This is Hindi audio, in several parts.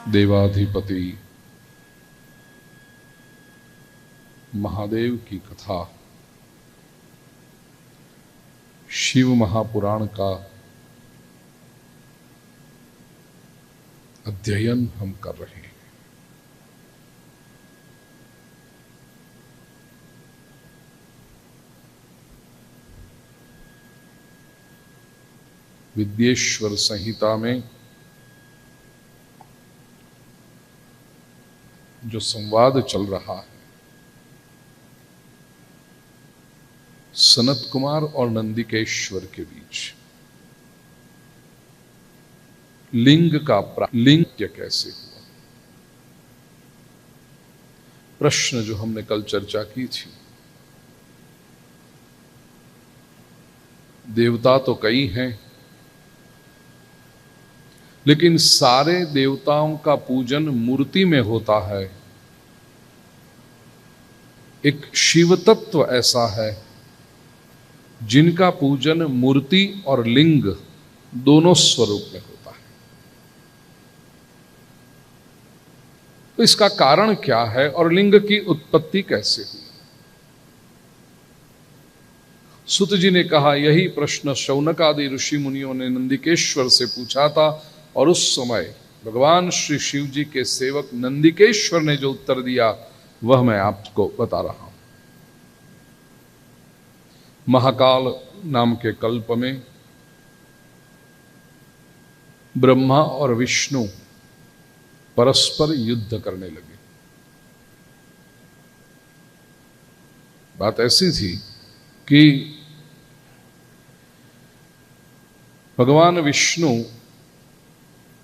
देवाधिपति महादेव की कथा शिव महापुराण का अध्ययन हम कर रहे हैं। विद्येश्वर संहिता में जो संवाद चल रहा है सनत कुमार और नंदिकेश्वर के बीच, लिंग का लिंग कैसे हुआ, प्रश्न जो हमने कल चर्चा की थी। देवता तो कई हैं, लेकिन सारे देवताओं का पूजन मूर्ति में होता है। एक शिव तत्व ऐसा है जिनका पूजन मूर्ति और लिंग दोनों स्वरूप में होता है। तो इसका कारण क्या है और लिंग की उत्पत्ति कैसे हुई? सुत जी ने कहा, यही प्रश्न शौनक आदि ऋषि मुनियों ने नंदिकेश्वर से पूछा था और उस समय भगवान श्री शिव जी के सेवक नंदिकेश्वर ने जो उत्तर दिया वह मैं आपको बता रहा हूं। महाकाल नाम के कल्प में ब्रह्मा और विष्णु परस्पर युद्ध करने लगे। बात ऐसी थी कि भगवान विष्णु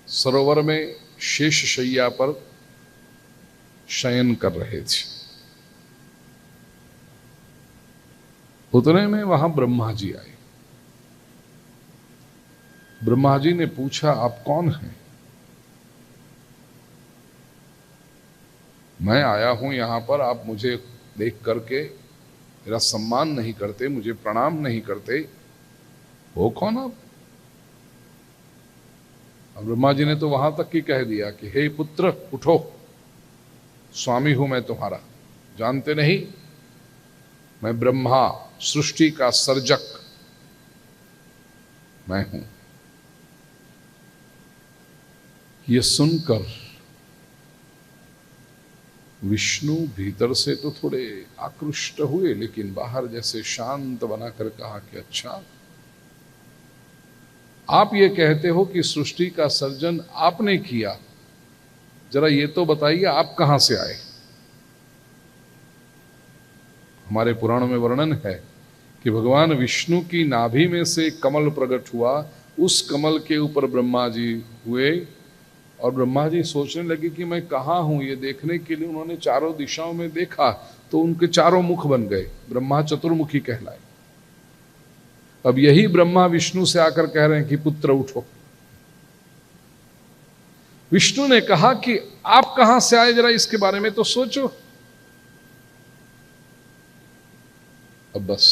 सरोवर में शेष शैया पर शयन कर रहे थे। उतने में वहां ब्रह्मा जी आए। ब्रह्मा जी ने पूछा, आप कौन हैं? मैं आया हूं यहां पर, आप मुझे देख करके मेरा सम्मान नहीं करते, मुझे प्रणाम नहीं करते, हो कौन आप? ब्रह्मा जी ने तो वहां तक ही कह दिया कि हे पुत्र उठो, स्वामी हूं मैं तुम्हारा, जानते नहीं मैं ब्रह्मा सृष्टि का सर्जक मैं हूं। ये सुनकर विष्णु भीतर से तो थोड़े आकृष्ट हुए, लेकिन बाहर जैसे शांत बनाकर कहा कि अच्छा, आप ये कहते हो कि सृष्टि का सर्जन आपने किया, जरा ये तो बताइए आप कहां से आए? हमारे पुराणों में वर्णन है कि भगवान विष्णु की नाभि में से कमल प्रकट हुआ, उस कमल के ऊपर ब्रह्मा जी हुए और ब्रह्मा जी सोचने लगे कि मैं कहाँ हूं। ये देखने के लिए उन्होंने चारों दिशाओं में देखा तो उनके चारों मुख बन गए, ब्रह्मा चतुर्मुखी कहलाए। अब यही ब्रह्मा विष्णु से आकर कह रहे हैं कि पुत्र उठो। विष्णु ने कहा कि आप कहां से आए, जरा इसके बारे में तो सोचो। अब बस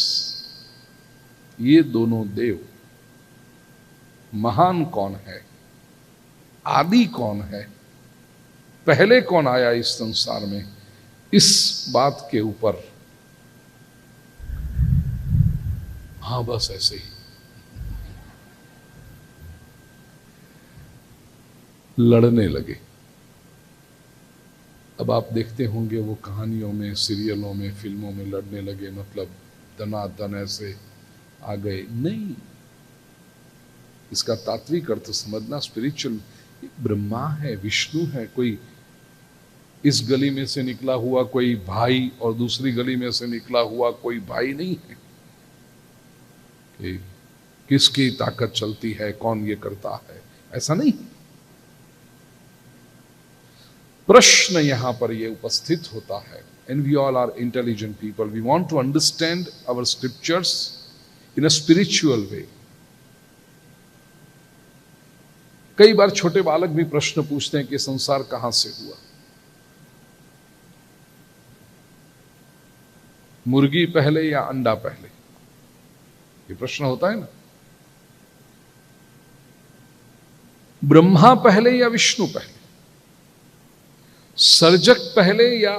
ये दोनों देव, महान कौन है, आदि कौन है, पहले कौन आया इस संसार में, इस बात के ऊपर हाँ बस ऐसे ही लड़ने लगे। अब आप देखते होंगे वो कहानियों में, सीरियलों में, फिल्मों में लड़ने लगे, मतलब दनादन ऐसे आ गए। नहीं, इसका तात्विक अर्थ समझना, स्पिरिचुअल। ब्रह्मा है, विष्णु है, कोई इस गली में से निकला हुआ कोई भाई और दूसरी गली में से निकला हुआ कोई भाई नहीं है कि किसकी ताकत चलती है, कौन ये करता है, ऐसा नहीं। प्रश्न यहां पर ये उपस्थित होता है, and we all are intelligent people, we want to understand our scriptures in a spiritual way. कई बार छोटे बालक भी प्रश्न पूछते हैं कि संसार कहां से हुआ। मुर्गी पहले या अंडा पहले, ये प्रश्न होता है ना। ब्रह्मा पहले या विष्णु पहले? सर्जक पहले या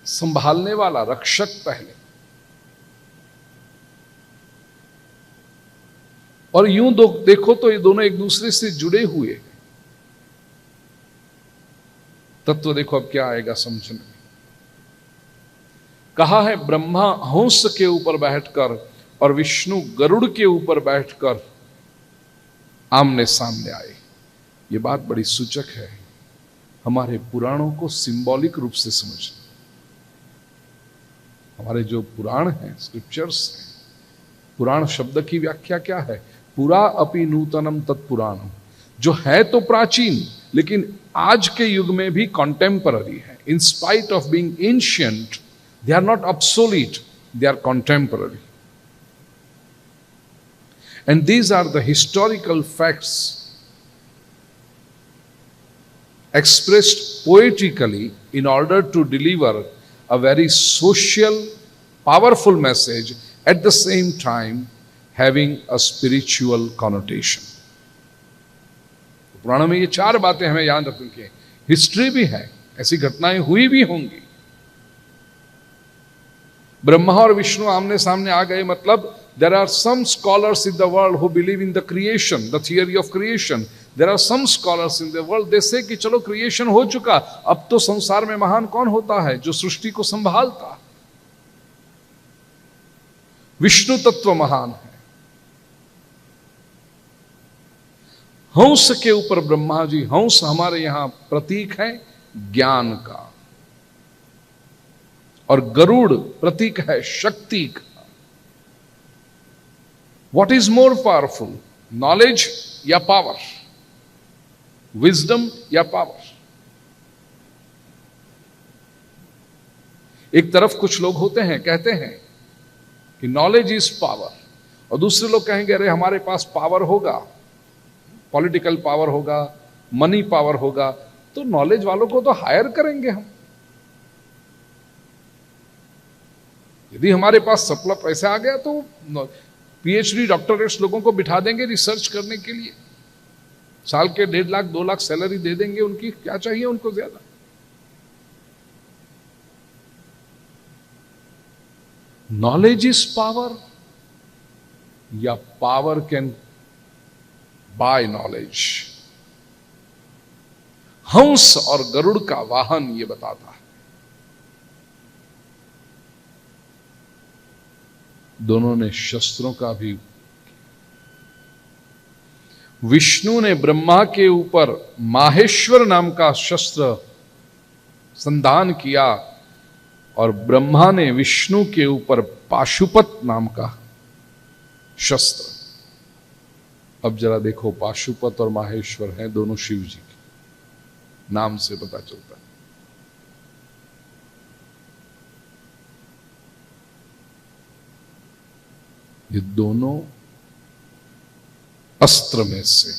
संभालने वाला, रक्षक पहले? और यूं देखो तो ये दोनों एक दूसरे से जुड़े हुए हैं। तत्व देखो अब क्या आएगा समझ में। कहा है ब्रह्मा हंस के ऊपर बैठकर और विष्णु गरुड़ के ऊपर बैठकर आमने सामने आए। ये बात बड़ी सूचक है। हमारे पुराणों को सिंबॉलिक रूप से समझना। हमारे जो पुराण हैं, स्क्रिप्चर्स हैं, पुराण शब्द की व्याख्या क्या है? पुरा अपि नूतनम तत्पुराणम, जो है तो प्राचीन लेकिन आज के युग में भी कॉन्टेम्पररी है। In spite of being ancient, they are not obsolete, they are contemporary. And these are the historical facts expressed poetically in order to deliver a very social, powerful message, at the same time having a spiritual connotation. पुराणों में ये चार बातें हमें याद रखनी चाहिए। हिस्ट्री भी है, ऐसी घटनाएं हुई भी होंगी। ब्रह्मा और विष्णु आमने सामने आ गए, मतलब there are some scholars in the world who believe in the creation, the theory of creation. There are some scholars in the world, they say कि चलो क्रिएशन हो चुका, अब तो संसार में महान कौन होता है? जो सृष्टि को संभालता। विष्णु तत्व महान है। हंस के ऊपर ब्रह्मा जी, हंस हमारे यहां प्रतीक है ज्ञान का, और गरुड़ प्रतीक है शक्ति का। What is more powerful, knowledge या पावर? विजडम या पावर? एक तरफ कुछ लोग होते हैं, कहते हैं कि नॉलेज इज पावर, और दूसरे लोग कहेंगे अरे हमारे पास पावर होगा, पॉलिटिकल पावर होगा, मनी पावर होगा, तो नॉलेज वालों को तो हायर करेंगे हम। यदि हमारे पास सप्ला पैसा आ गया तो पीएचडी डॉक्टरेट्स लोगों को बिठा देंगे रिसर्च करने के लिए, साल के 1.5 लाख 2 लाख सैलरी दे देंगे उनकी, क्या चाहिए उनको ज्यादा? नॉलेज इज पावर या पावर कैन बाय नॉलेज? हंस और गरुड़ का वाहन ये बताता है। दोनों ने शस्त्रों का भी, विष्णु ने ब्रह्मा के ऊपर माहेश्वर नाम का शस्त्र संधान किया और ब्रह्मा ने विष्णु के ऊपर पाशुपत नाम का शस्त्र। अब जरा देखो, पाशुपत और माहेश्वर हैं दोनों शिव जी के, नाम से पता चलता है। ये दोनों अस्त्र में से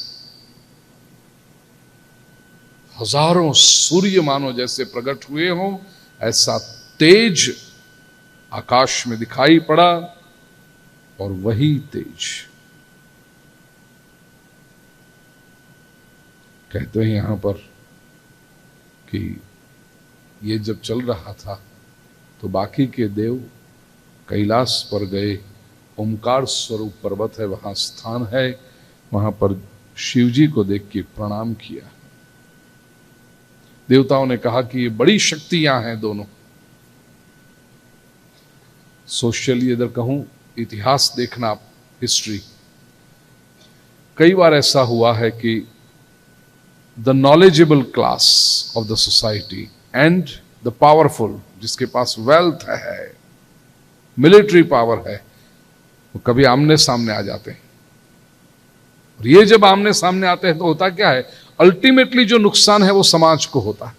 हजारों सूर्य मानो जैसे प्रकट हुए हों, ऐसा तेज आकाश में दिखाई पड़ा, और वही तेज कहते हैं यहां पर कि ये जब चल रहा था तो बाकी के देव कैलाश पर गए, ओमकार स्वरूप पर्वत है, वहां स्थान है, वहां पर शिवजी को देख के प्रणाम किया। देवताओं ने कहा कि ये बड़ी शक्तियां हैं दोनों। सोशली अगर कहूं, इतिहास देखना, हिस्ट्री, कई बार ऐसा हुआ है कि the knowledgeable class of the society and the powerful, जिसके पास वेल्थ है, मिलिट्री पावर है, वो कभी आमने सामने आ जाते हैं। और ये जब आमने सामने आते हैं तो होता क्या है? अल्टीमेटली जो नुकसान है वो समाज को होता है।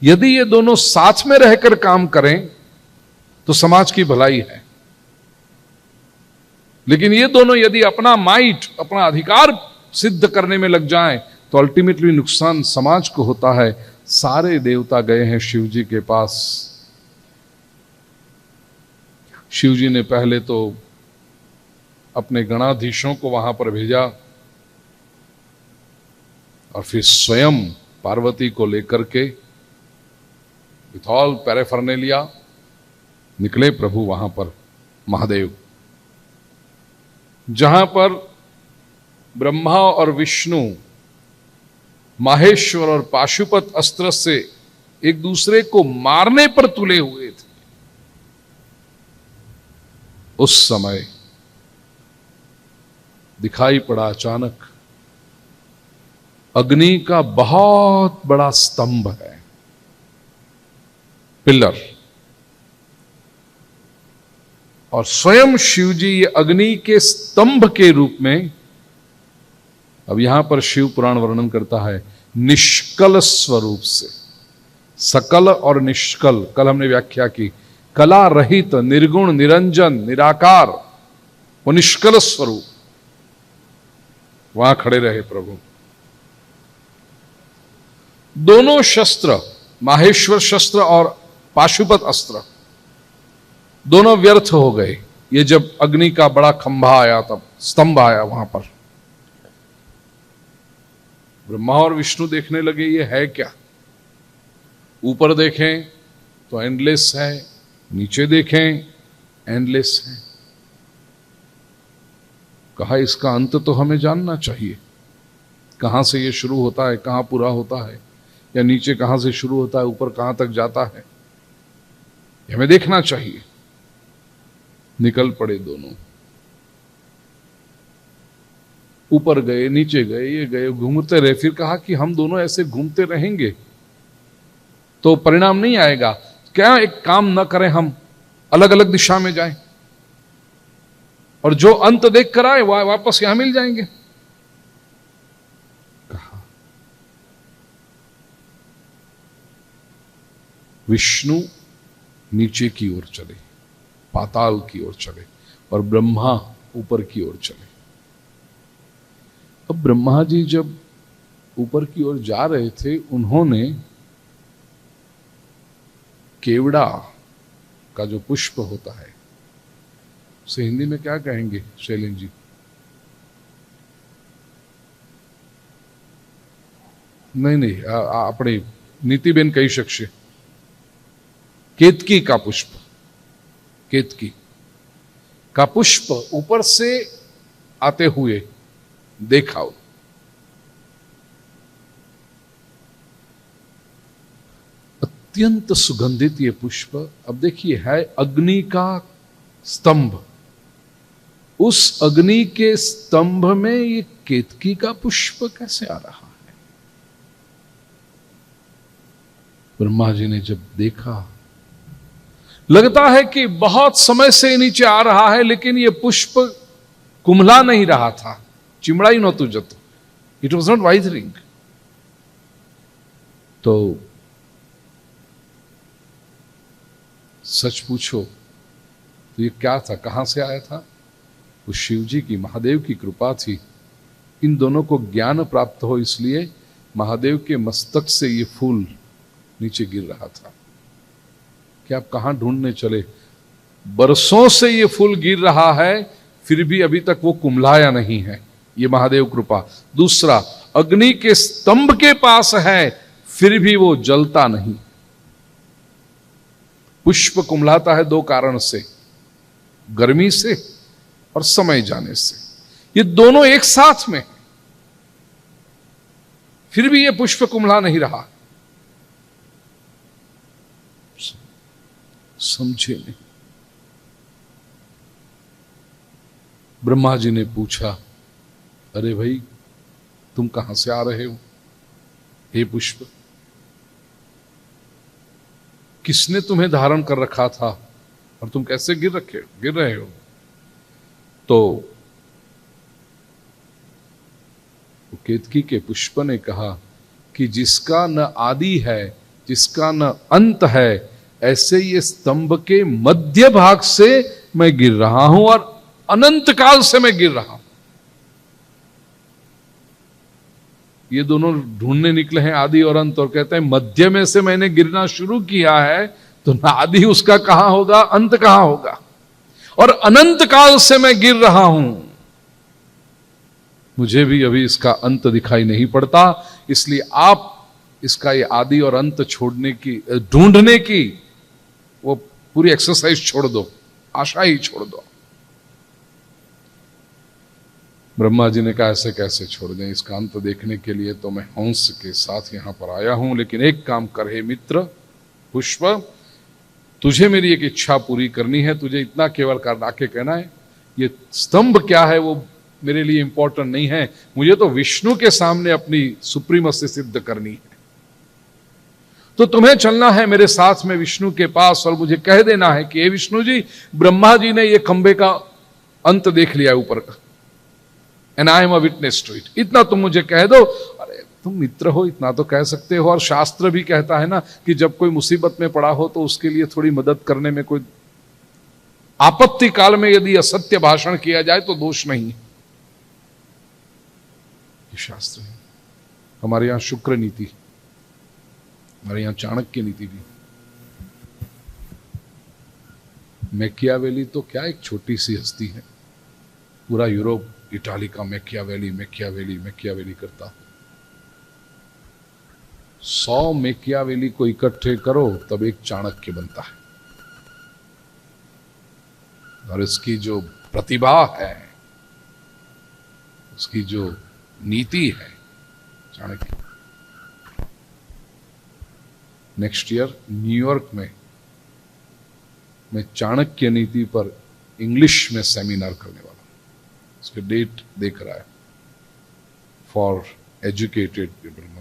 यदि ये दोनों साथ में रहकर काम करें तो समाज की भलाई है, लेकिन ये दोनों यदि अपना माइट, अपना अधिकार सिद्ध करने में लग जाएं तो अल्टीमेटली नुकसान समाज को होता है। सारे देवता गए हैं शिव जी के पास। शिव जी ने पहले तो अपने गणाधीशों को वहां पर भेजा और फिर स्वयं पार्वती को लेकर के विथ ऑल पैराफर्नेलिया निकले प्रभु वहां पर महादेव, जहां पर ब्रह्मा और विष्णु माहेश्वर और पाशुपत अस्त्र से एक दूसरे को मारने पर तुले हुए थे। उस समय दिखाई पड़ा अचानक अग्नि का बहुत बड़ा स्तंभ है, पिलर, और स्वयं शिवजी ये अग्नि के स्तंभ के रूप में, अब यहां पर शिव पुराण वर्णन करता है निष्कल स्वरूप से। सकल और निष्कल, कल हमने व्याख्या की, कला रहित, निर्गुण, निरंजन, निराकार, वो निष्कल स्वरूप, वहां खड़े रहे प्रभु। दोनों शस्त्र, माहेश्वर शस्त्र और पाशुपत अस्त्र, दोनों व्यर्थ हो गए। ये जब अग्नि का बड़ा खंभा आया, तब स्तंभ आया वहां पर, ब्रह्मा और विष्णु देखने लगे ये है क्या। ऊपर देखें तो एंडलेस है, नीचे देखें एंडलेस है। कहा इसका अंत तो हमें जानना चाहिए, कहां से ये शुरू होता है, कहां पूरा होता है, या नीचे कहां से शुरू होता है, ऊपर कहां तक जाता है, हमें देखना चाहिए। निकल पड़े दोनों, ऊपर गए, नीचे गए, ये गए, घूमते रहे। फिर कहा कि हम दोनों ऐसे घूमते रहेंगे तो परिणाम नहीं आएगा, क्या एक काम न करें, हम अलग अलग दिशा में जाएं और जो अंत देख कर आए वह वापस यहां मिल जाएंगे। कहा विष्णु नीचे की ओर चले, पाताल की ओर चले, और ब्रह्मा ऊपर की ओर चले। अब ब्रह्मा जी जब ऊपर की ओर जा रहे थे, उन्होंने केवड़ा का जो पुष्प होता है, उसे हिंदी में क्या कहेंगे शैलेंद्र जी? नहीं, अपने नीतिबेन कही शकशे, केतकी का पुष्प, केतकी का पुष्प ऊपर से आते हुए देखा। अत्यंत सुगंधित ये पुष्प। अब देखिए, है अग्नि का स्तंभ, उस अग्नि के स्तंभ में ये केतकी का पुष्प कैसे आ रहा है? ब्रह्मा जी ने जब देखा, लगता है कि बहुत समय से नीचे आ रहा है, लेकिन ये पुष्प कुम्हला नहीं रहा था, चिमड़ाई नोतु जतो, इट वॉज नॉट वाइथरिंग। तो सच पूछो तो ये क्या था, कहां से आया था? वो शिव जी की, महादेव की कृपा थी। इन दोनों को ज्ञान प्राप्त हो, इसलिए महादेव के मस्तक से ये फूल नीचे गिर रहा था। कि आप कहां ढूंढने चले? बरसों से ये फूल गिर रहा है, फिर भी अभी तक वो कुम्हलाया नहीं है, ये महादेव कृपा। दूसरा, अग्नि के स्तंभ के पास है, फिर भी वो जलता नहीं। पुष्प कुम्हलाता है दो कारण से, गर्मी से और समय जाने से। ये दोनों एक साथ में, फिर भी ये पुष्प कुम्हला नहीं रहा। समझे नहीं। ब्रह्मा जी ने पूछा, अरे भाई तुम कहां से आ रहे हो? हे पुष्प, किसने तुम्हें धारण कर रखा था और तुम कैसे गिर रहे हो? तो केतकी के पुष्प ने कहा कि जिसका न आदि है, जिसका न अंत है, ऐसे ये स्तंभ के मध्य भाग से मैं गिर रहा हूं और अनंत काल से मैं गिर रहा हूं। ये दोनों ढूंढने निकले हैं आदि और अंत, और कहते हैं मध्य में से मैंने गिरना शुरू किया है, तो ना आदि उसका कहां होगा, अंत कहां होगा, और अनंत काल से मैं गिर रहा हूं। मुझे भी अभी इसका अंत दिखाई नहीं पड़ता, इसलिए आप इसका ये आदि और अंत छोड़ने की, ढूंढने की वो पूरी एक्सरसाइज छोड़ दो, आशा ही छोड़ दो। ब्रह्मा जी ने कहा ऐसे कैसे छोड़ दें, इसका अंत देखने के लिए तो मैं हंस के साथ यहां पर आया हूं, लेकिन एक काम कर हे मित्र पुष्प, तुझे मेरी एक इच्छा पूरी करनी है। तुझे इतना केवल कर आके कहना है, ये स्तंभ क्या है वो मेरे लिए इंपॉर्टेंट नहीं है, मुझे तो विष्णु के सामने अपनी सुप्रीमसी सिद्ध करनी है। तो तुम्हें चलना है मेरे साथ में विष्णु के पास और मुझे कह देना है कि हे विष्णु जी, ब्रह्मा जी ने ये खंबे का अंत देख लिया ऊपर का, and I am a witness to it. इतना तुम मुझे कह दो। अरे तुम मित्र हो, इतना तो कह सकते हो। और शास्त्र भी कहता है ना कि जब कोई मुसीबत में पड़ा हो तो उसके लिए थोड़ी मदद करने में कोई आपत्ति काल में यदि असत्य भाषण किया जाए तो दोष नहीं है। ये शास्त्र है। हमारे यहां शुक्र नीति, हमारे यहां चाणक्य नीति भी। मैकियावेली तो क्या एक छोटी सी हस्ती है, पूरा यूरोप इटाली का मैकियावेली मैकियावेली मैकियावेली करता। 100 मैकियावेली को इकट्ठे करो तब एक चाणक्य बनता है। और इसकी जो प्रतिभा है, उसकी जो नीति है, चाणक्य। नेक्स्ट ईयर न्यूयॉर्क में मैं चाणक्य नीति पर इंग्लिश में सेमिनार करने वाला हूं। उसके डेट देख रहा है, for educated people.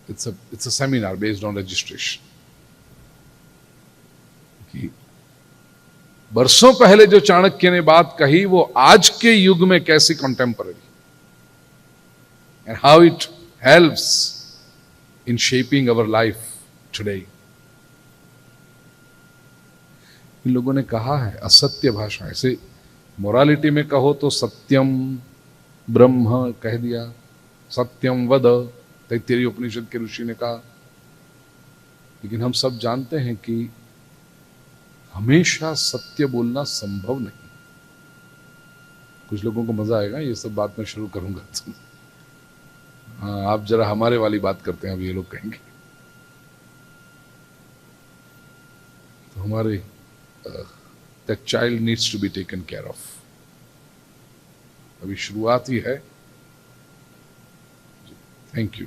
It's a seminar based on registration. कि बरसों पहले जो चाणक्य ने बात कही वो आज के युग में कैसी contemporary, and how it helps in shaping our life today. इन लोगों ने कहा है असत्य भाषा, ऐसे मोरालिटी में कहो तो सत्यम ब्रह्म कह दिया, सत्यम वद, तैत्तिरीय उपनिषद के ऋषि ने कहा। लेकिन हम सब जानते हैं कि हमेशा सत्य बोलना संभव नहीं। कुछ लोगों को मजा आएगा ये सब बात मैं शुरू करूंगा तो। हाँ, आप जरा हमारे वाली बात करते हैं, अब ये लोग कहेंगे। तो हमारे that child needs to be taken care of। अभी शुरुआत ही है। Thank you.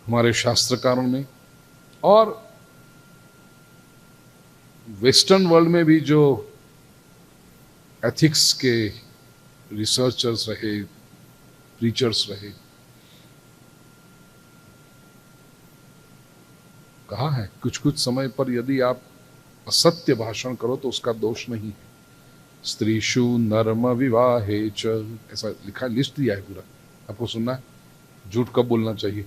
हमारे शास्त्रकारों ने और वेस्टर्न वर्ल्ड में भी जो एथिक्स के रिसर्चर्स रहे, प्रीचर्स रहे, कहा है कुछ कुछ समय पर यदि आप असत्य भाषण करो तो उसका दोष नहीं है। स्त्रीषु नर्म विवाहे च, ऐसा लिखा, लिस्ट दिया है पूरा, आपको सुनना है। झूठ कब बोलना चाहिए,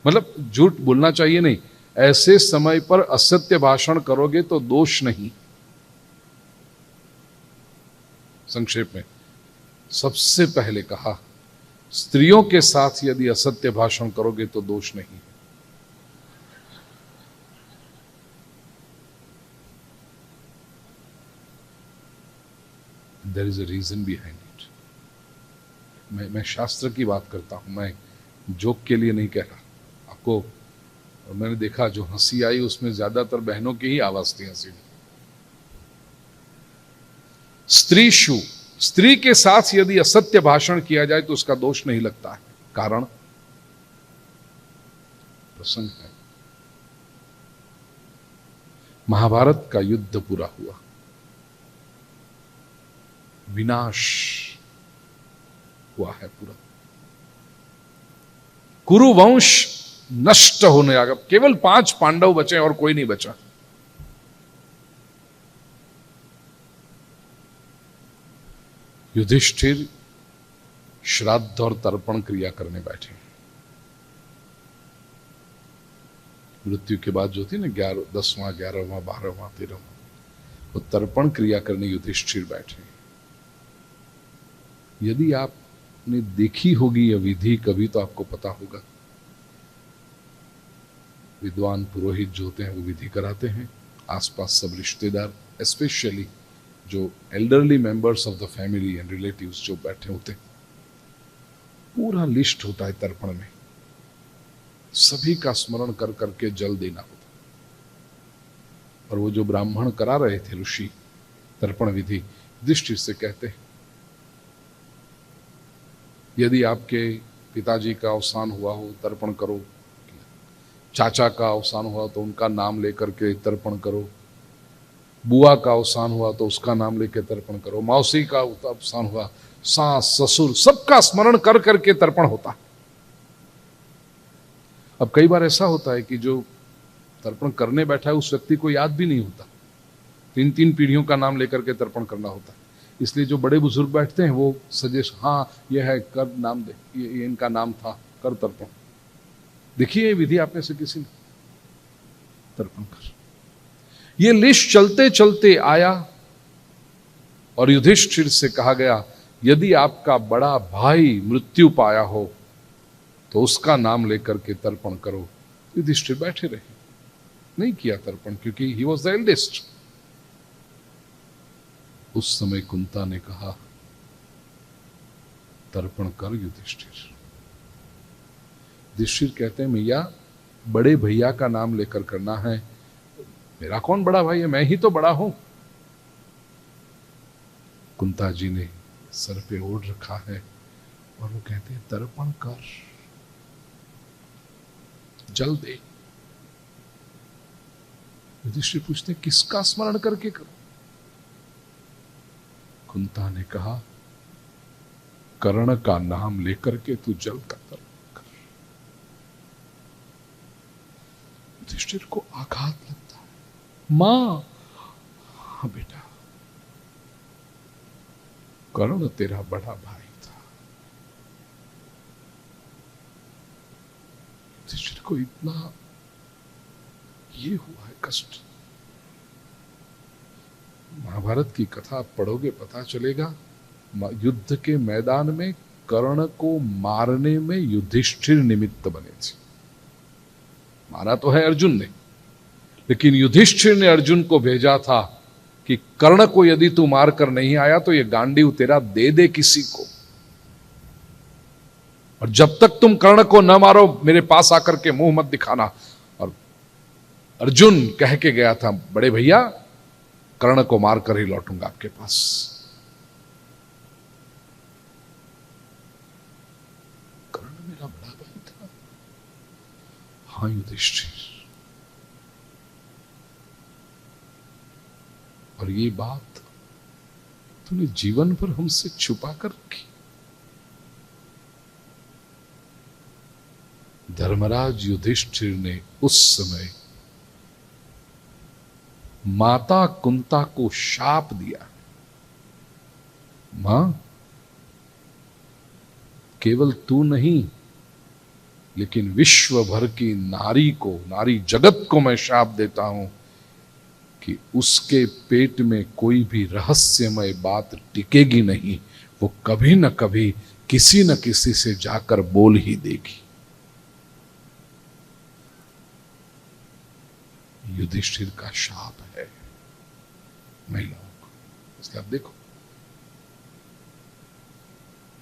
मतलब झूठ बोलना चाहिए नहीं, ऐसे समय पर असत्य भाषण करोगे तो दोष नहीं। संक्षेप में सबसे पहले कहा, स्त्रियों के साथ यदि असत्य भाषण करोगे तो दोष नहीं। There is a reason behind it. मैं शास्त्र की बात करता हूं, मैं जोक के लिए नहीं कह रहा। आपको मैंने देखा जो हंसी आई उसमें ज्यादातर बहनों की ही आवाज थी हंसी में। स्त्रीषु, स्त्री के साथ यदि असत्य भाषण किया जाए तो उसका दोष नहीं लगता है। कारण प्रसंग है, महाभारत का युद्ध पूरा हुआ, विनाश हुआ है पूरा, कुरुवंश नष्ट होने लगा, केवल 5 पांडव बचे और कोई नहीं बचा। युधिष्ठिर श्राद्ध और तर्पण क्रिया करने बैठे। मृत्यु के बाद जो थी ना 10वां 11वां 12वां 13वां, वो तर्पण क्रिया करने युधिष्ठिर बैठे। यदि आपने देखी होगी यह विधि कभी तो आपको पता होगा। विद्वान पुरोहित जो होते हैं वो विधि कराते हैं, आसपास सब रिश्तेदार, स्पेशली जो elderly members of the family and relatives जो बैठे होते हैं, पूरा लिस्ट होता है तर्पण में, सभी का स्मरण कर करके जल देना होता। और वो जो ब्राह्मण करा रहे थे ऋषि तर्पण विधि, युधिष्ठिर से कहते हैं यदि आपके पिताजी का अवसान हुआ हो तर्पण करो, चाचा का अवसान हुआ तो उनका नाम लेकर के तर्पण करो, बुआ का अवसान हुआ तो उसका नाम लेकर तर्पण करो, मौसी का अवसान हुआ, सास ससुर सबका स्मरण कर करके तर्पण होता। अब कई बार ऐसा होता है कि जो तर्पण करने बैठा है उस व्यक्ति को याद भी नहीं होता, 3-3 पीढ़ियों का नाम लेकर के तर्पण करना होता है। इसलिए जो बड़े बुजुर्ग बैठते हैं वो सजेस्ट, हाँ ये है, कर नाम दे, ये इनका नाम था, कर तर्पण। देखिए ये विधि आपने से किसी ने तर्पण कर। ये लिस्ट चलते चलते आया और युधिष्ठिर से कहा गया यदि आपका बड़ा भाई मृत्यु पाया हो तो उसका नाम लेकर के तर्पण करो। युधिष्ठिर बैठे रहे, नहीं किया तर्पण क्योंकि ही वॉज द एल्डेस्ट। उस समय कुंता ने कहा तर्पण कर युधिष्ठिर। युधिष्ठिर कहते हैं मैया बड़े भैया का नाम लेकर करना है, मेरा कौन बड़ा भाई है, मैं ही तो बड़ा हूं। कुंता जी ने सर पे ओढ़ रखा है और वो कहते हैं तर्पण कर, जल दे। युधिष्ठिर पूछते किसका स्मरण करके करो? कुंता ने कहा कर्ण का नाम लेकर के तू जल का तर्पण कर। युधिष्ठिर को आघात लगता है। मां, हाँ बेटा, कर्ण तेरा बड़ा भाई था। युधिष्ठिर को इतना ये हुआ है कष्ट। महाभारत की कथा आप पढ़ोगे पता चलेगा, युद्ध के मैदान में कर्ण को मारने में युधिष्ठिर निमित्त बने थे। मारा तो है अर्जुन ने, लेकिन युधिष्ठिर ने अर्जुन को भेजा था कि कर्ण को यदि तू मार कर नहीं आया तो ये गांडीव तेरा दे दे किसी को, और जब तक तुम कर्ण को न मारो मेरे पास आकर के मुंह मत दिखाना। और अर्जुन कह के गया था बड़े भैया कर्ण को मारकर ही लौटूंगा आपके पास। कर्ण मेरा बड़ा भाई था। हाँ युधिष्ठिर, और ये बात तूने जीवन भर हमसे छुपा कर रखी। धर्मराज युधिष्ठिर ने उस समय माता कुंता को शाप दिया, मां केवल तू नहीं लेकिन विश्व भर की नारी को, नारी जगत को मैं शाप देता हूं कि उसके पेट में कोई भी रहस्यमय बात टिकेगी नहीं, वो कभी न कभी किसी न किसी से जाकर बोल ही देगी। युधिष्ठिर का शाप है महिलाओं को। इसलिए आप देखो,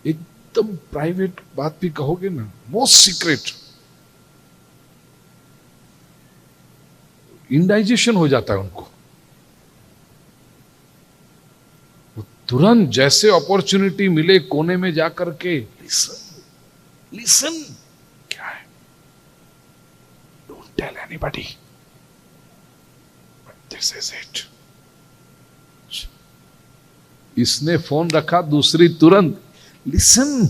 एकदम प्राइवेट बात भी कहोगे ना, मोस्ट सीक्रेट, इंडाइजेशन हो जाता है उनको। वो तुरंत जैसे अपॉर्चुनिटी मिले कोने में जाकर के लिसन, लिसन क्या है, don't tell anybody, this is it. इसने फोन रखा, दूसरी तुरंत लिसन।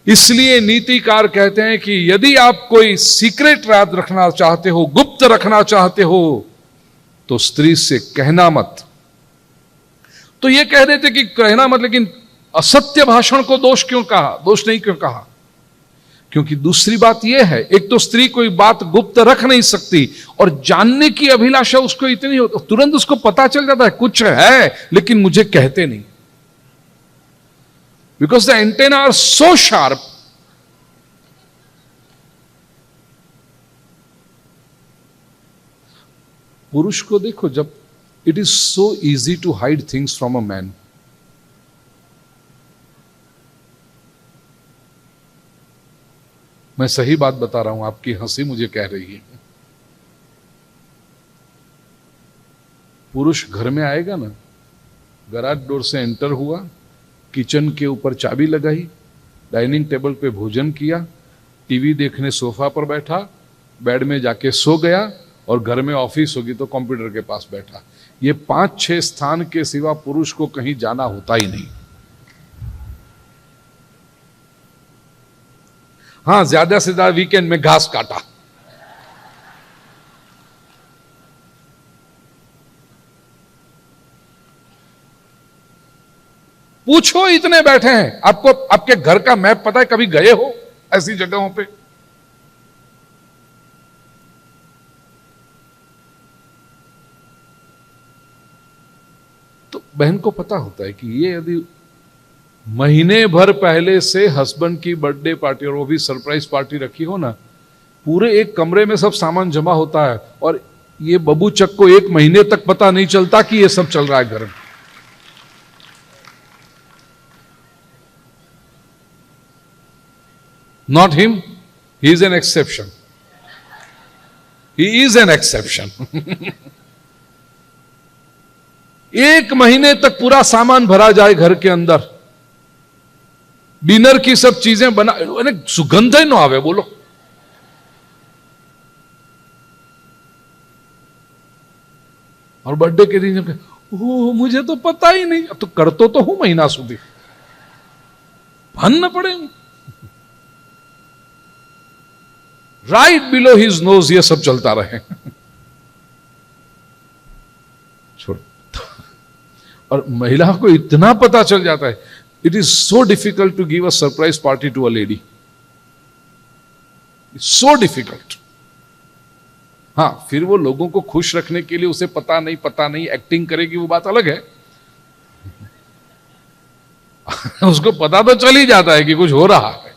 इसलिए नीतिकार कहते हैं कि यदि आप कोई सीक्रेट याद रखना चाहते हो, गुप्त रखना चाहते हो, तो स्त्री से कहना मत। तो ये कह देते कि कहना मत, लेकिन असत्य भाषण को दोष क्यों कहा, दोष नहीं क्यों कहा? क्योंकि दूसरी बात यह है, एक तो स्त्री कोई बात गुप्त रख नहीं सकती, और जानने की अभिलाषा उसको इतनी होती, तुरंत उसको पता चल जाता है कुछ है, लेकिन मुझे कहते नहीं, because the antenna are so sharp. पुरुष को देखो, जब it is so easy to hide things from a man, मैं सही बात बता रहा हूं, आपकी हंसी मुझे कह रही है। पुरुष घर में आएगा ना, गैराज डोर से एंटर हुआ, किचन के ऊपर चाबी लगाई, डाइनिंग टेबल पे भोजन किया, टीवी देखने सोफा पर बैठा, बेड में जाके सो गया, और घर में ऑफिस होगी तो कंप्यूटर के पास बैठा। ये 5-6 स्थान के सिवा पुरुष को कहीं जाना होता ही नहीं। हां, ज्यादा से ज्यादा वीकेंड में घास काटा, पूछो इतने बैठे हैं, आपको आपके घर का मैप पता है? कभी गए हो ऐसी जगहों पे? तो बहन को पता होता है कि ये यदि महीने भर पहले से हस्बैंड की बर्थडे पार्टी, और वो भी सरप्राइज पार्टी रखी हो ना, पूरे एक कमरे में सब सामान जमा होता है, और ये बबू चक को 1 महीने तक पता नहीं चलता कि ये सब चल रहा है घर में। Not him, he is an exception. He is an exception. 1 महीने तक पूरा सामान भरा जाए घर के अंदर, डिनर की सब चीजें बना, सुगंध ही ना आवे, बोलो। और बर्थडे के दिन ओह मुझे तो पता ही नहीं, तो कर तो हूं महीना सुधी, भन न पड़े। राइट बिलो हिज नोज ये सब चलता रहे। छोड़। और महिला को इतना पता चल जाता है, it is so difficult to give a surprise party to a lady, so difficult. हां, फिर वो लोगों को खुश रखने के लिए उसे पता नहीं एक्टिंग करेगी, वो बात अलग है। उसको पता तो चल ही जाता है कि कुछ हो रहा है।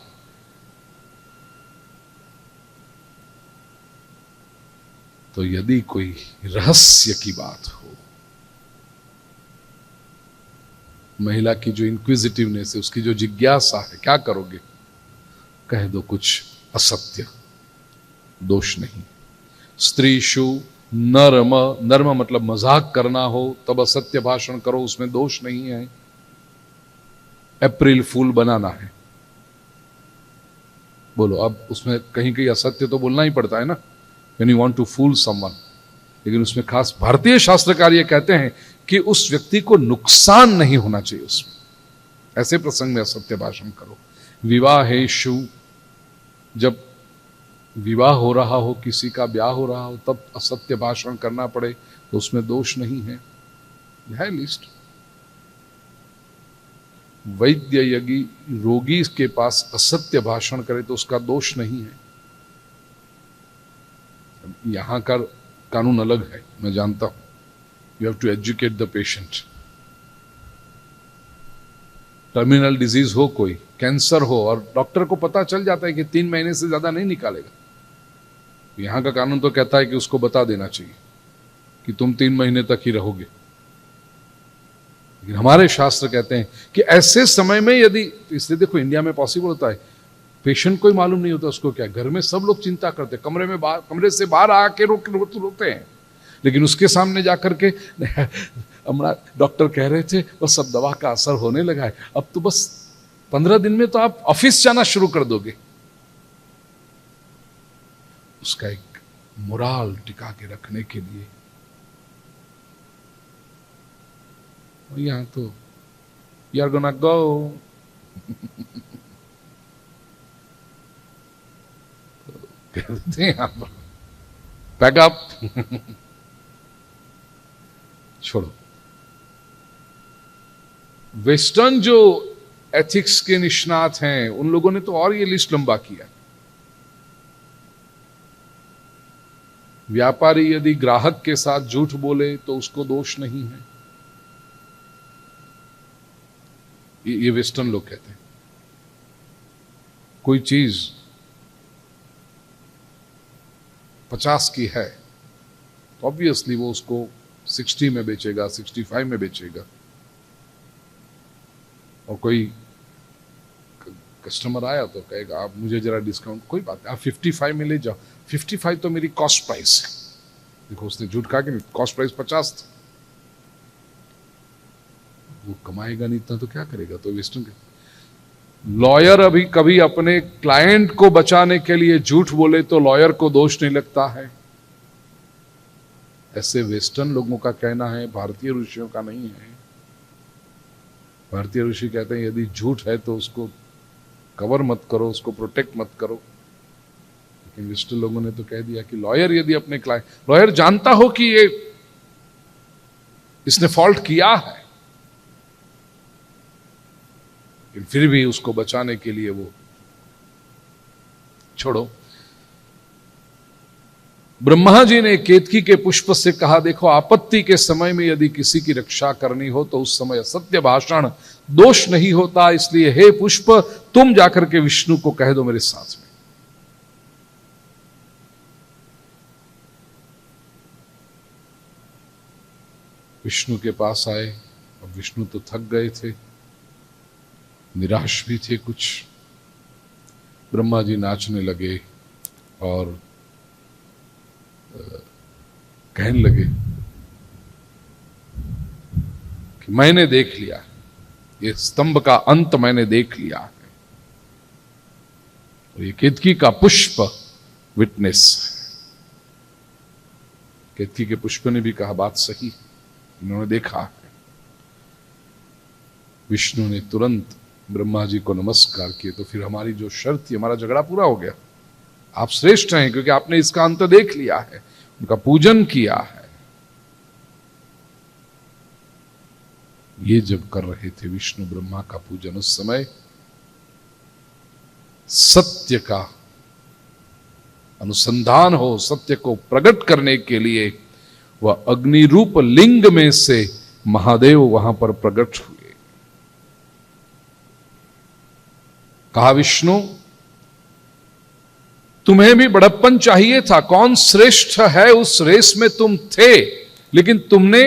तो यदि कोई रहस्य की बात हो, महिला की जो इंक्विजिटिवनेस है, उसकी जो जिज्ञासा है, क्या करोगे? कह दो कुछ असत्य, दोष नहीं। स्त्रीषु नर्म, नर्म मतलब मजाक करना हो तब असत्य भाषण करो, उसमें दोष नहीं है। अप्रैल फूल बनाना है, बोलो। अब उसमें कहीं कहीं असत्य तो बोलना ही पड़ता है ना, when you want to fool someone, लेकिन उसमें खास भारतीय शास्त्रकार ये कहते हैं कि उस व्यक्ति को नुकसान नहीं होना चाहिए, उसमें ऐसे प्रसंग में असत्य भाषण करो। विवाहेषु, जब विवाह हो रहा हो, किसी का ब्याह हो रहा हो, तब असत्य भाषण करना पड़े तो उसमें दोष नहीं है लिस्ट। वैद्य यदि रोगी के पास असत्य भाषण करे तो उसका दोष नहीं है। यहां का कानून अलग है, मैं जानता हूं। You have to educate the patient. Terminal disease हो, कोई कैंसर हो, और डॉक्टर को पता चल जाता है कि 3 महीने से ज्यादा नहीं निकालेगा, यहां का कानून तो कहता है कि उसको बता देना चाहिए कि तुम 3 महीने तक ही रहोगे। लेकिन हमारे शास्त्र कहते हैं कि ऐसे समय में यदि, इसलिए देखो इंडिया में पॉसिबल होता है, पेशेंट को ही मालूम नहीं होता उसको क्या, घर में सब लोग चिंता करते, कमरे से बाहर आके रोते हैं, लेकिन उसके सामने जाकर के हमारा डॉक्टर कह रहे थे बस सब दवा का असर होने लगा है, अब तो बस 15 दिन में तो आप ऑफिस जाना शुरू कर दोगे। उसका एक मोराल टिका के रखने के लिए यहां तो यू आर गोना गो, कहते हैं आप पैक अप। छोड़ो, वेस्टर्न जो एथिक्स के निष्णात हैं, उन लोगों ने तो और ये लिस्ट लंबा किया। व्यापारी यदि ग्राहक के साथ झूठ बोले तो उसको दोष नहीं है, ये वेस्टर्न लोग कहते हैं। कोई चीज 50 की है तो ऑब्वियसली वो उसको 60 में बेचेगा, 65 में बेचेगा। और कोई कस्टमर आया तो कहेगा आप मुझे जरा डिस्काउंट, कोई बात नहीं, आप 55 में ले जाओ। 55 तो मेरी कॉस्ट प्राइस है। देखो उसने झूठ कहा कि कॉस्ट प्राइस 50 था। वो कमाएगा नहीं इतना तो क्या करेगा? तो वेस्टर्न के लॉयर अभी कभी अपने क्लाइंट को बचाने के लिए झूठ बोले तो लॉयर को दोष नहीं लगता है। ऐसे वेस्टर्न लोगों का कहना है, भारतीय ऋषियों का नहीं है। भारतीय ऋषि कहते हैं यदि झूठ है तो उसको कवर मत करो, उसको प्रोटेक्ट मत करो। लेकिन वेस्टर्न लोगों ने तो कह दिया कि लॉयर यदि अपने क्लाइंट, लॉयर जानता हो कि ये इसने फॉल्ट किया है, लेकिन फिर भी उसको बचाने के लिए वो छोड़ो। ब्रह्मा जी ने केतकी के पुष्प से कहा, देखो आपत्ति के समय में यदि किसी की रक्षा करनी हो तो उस समय असत्य भाषण दोष नहीं होता। इसलिए हे पुष्प, तुम जाकर के विष्णु को कह दो मेरे साथ में। विष्णु के पास आए। अब विष्णु तो थक गए थे, निराश भी थे कुछ। ब्रह्मा जी नाचने लगे और कहने लगे कि मैंने देख लिया, ये स्तंभ का अंत मैंने देख लिया है। और ये केतकी का पुष्प विटनेस है। केतकी के पुष्प ने भी कहा बात सही, इन्होंने देखा है। विष्णु ने तुरंत ब्रह्मा जी को नमस्कार किए। तो फिर हमारी जो शर्त थी, हमारा झगड़ा पूरा हो गया। आप श्रेष्ठ हैं क्योंकि आपने इसका अंत देख लिया है, उनका पूजन किया है। ये जब कर रहे थे विष्णु ब्रह्मा का पूजन, उस समय सत्य का अनुसंधान हो, सत्य को प्रकट करने के लिए वह अग्नि रूप लिंग में से महादेव वहां पर प्रकट हुए। कहा विष्णु, तुम्हें भी बड़प्पन चाहिए था, कौन श्रेष्ठ है उस रेस में तुम थे, लेकिन तुमने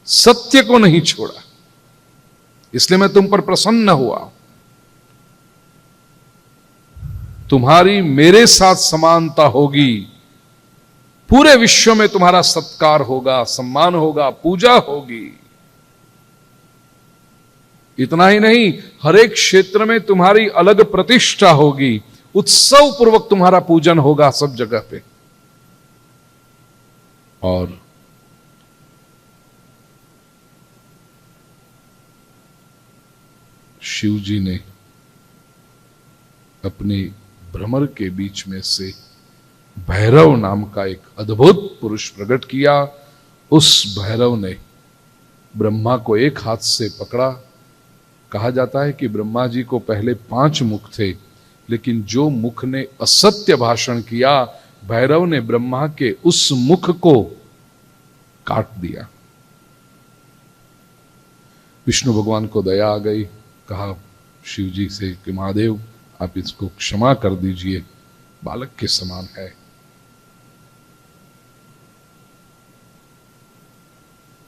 सत्य को नहीं छोड़ा, इसलिए मैं तुम पर प्रसन्न हुआ। तुम्हारी मेरे साथ समानता होगी, पूरे विश्व में तुम्हारा सत्कार होगा, सम्मान होगा, पूजा होगी। इतना ही नहीं, हर एक क्षेत्र में तुम्हारी अलग प्रतिष्ठा होगी, उत्सव पूर्वक तुम्हारा पूजन होगा सब जगह पे। और शिव जी ने अपने भ्रमर के बीच में से भैरव नाम का एक अद्भुत पुरुष प्रकट किया। उस भैरव ने ब्रह्मा को एक हाथ से पकड़ा। कहा जाता है कि ब्रह्मा जी को पहले 5 मुख थे, लेकिन जो मुख ने असत्य भाषण किया, भैरव ने ब्रह्मा के उस मुख को काट दिया। विष्णु भगवान को दया आ गई। कहा शिव जी से कि महादेव आप इसको क्षमा कर दीजिए, बालक के समान है।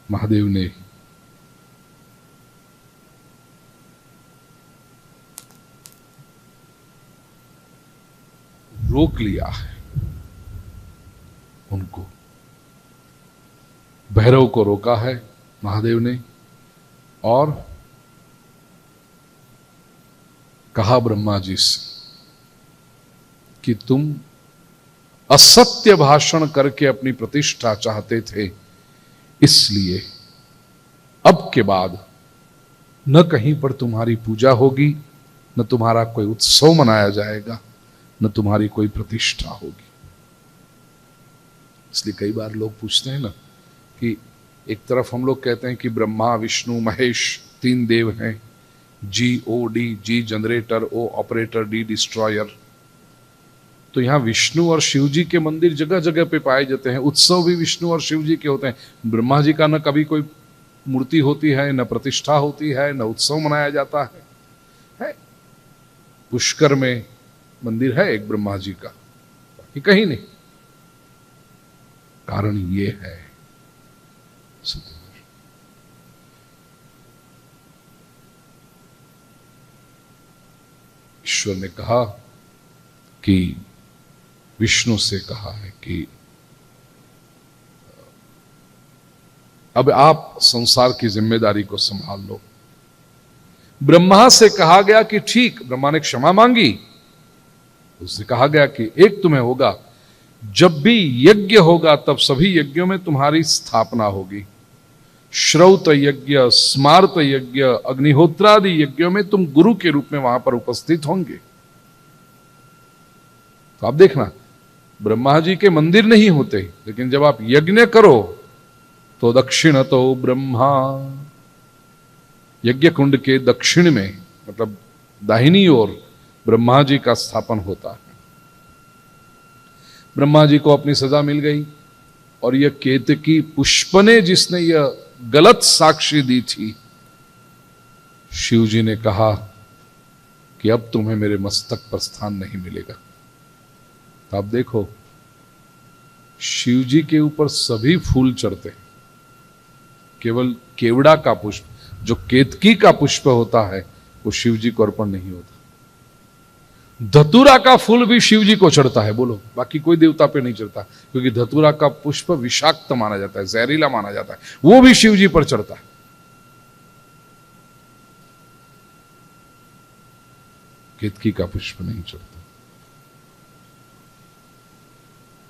महादेव ने रोक लिया है उनको, भैरव को रोका है महादेव ने, और कहा ब्रह्मा जी से कि तुम असत्य भाषण करके अपनी प्रतिष्ठा चाहते थे, इसलिए अब के बाद न कहीं पर तुम्हारी पूजा होगी, न तुम्हारा कोई उत्सव मनाया जाएगा, न तुम्हारी कोई प्रतिष्ठा होगी। इसलिए कई बार लोग पूछते हैं ना कि एक तरफ हम लोग कहते हैं कि ब्रह्मा विष्णु महेश 3 देव हैं, GOD, G generator, O operator, D destroyer. तो यहां विष्णु और शिव जी के मंदिर जगह जगह पे पाए जाते हैं। उत्सव भी विष्णु और शिव जी के होते हैं। ब्रह्मा जी का न कभी कोई मूर्ति होती है, न प्रतिष्ठा होती है, न उत्सव मनाया जाता है। पुष्कर में मंदिर है एक ब्रह्मा जी का, बाकी कहीं नहीं। कारण ये है ईश्वर ने कहा कि विष्णु से कहा है कि अब आप संसार की जिम्मेदारी को संभाल लो। ब्रह्मा से कहा गया कि ठीक, ब्रह्मा ने क्षमा मांगी। उससे कहा गया कि एक तुम्हें होगा, जब भी यज्ञ होगा तब सभी यज्ञों में तुम्हारी स्थापना होगी। श्रौत यज्ञ, स्मार्त यज्ञ, अग्निहोत्रादि यज्ञों में तुम गुरु के रूप में वहां पर उपस्थित होंगे। तो आप देखना, ब्रह्मा जी के मंदिर नहीं होते, लेकिन जब आप यज्ञ करो तो दक्षिण तो ब्रह्मा, यज्ञ कुंड के दक्षिण में, मतलब दाहिनी ओर ब्रह्मा जी का स्थापन होता है। ब्रह्मा जी को अपनी सजा मिल गई और यह केतकी पुष्प ने, जिसने यह गलत साक्षी दी थी, शिव जी ने कहा कि अब तुम्हें मेरे मस्तक पर स्थान नहीं मिलेगा। तो आप देखो, शिव जी के ऊपर सभी फूल चढ़ते हैं, केवल केवड़ा का पुष्प, जो केतकी का पुष्प होता है, वो शिव जी को अर्पण नहीं होता। धतूरा का फूल भी शिव जी को चढ़ता है, बोलो, बाकी कोई देवता पे नहीं चढ़ता, क्योंकि धतूरा का पुष्प विषाक्त माना जाता है, जहरीला माना जाता है, वो भी शिव जी पर चढ़ता है। केतकी का पुष्प नहीं चढ़ता।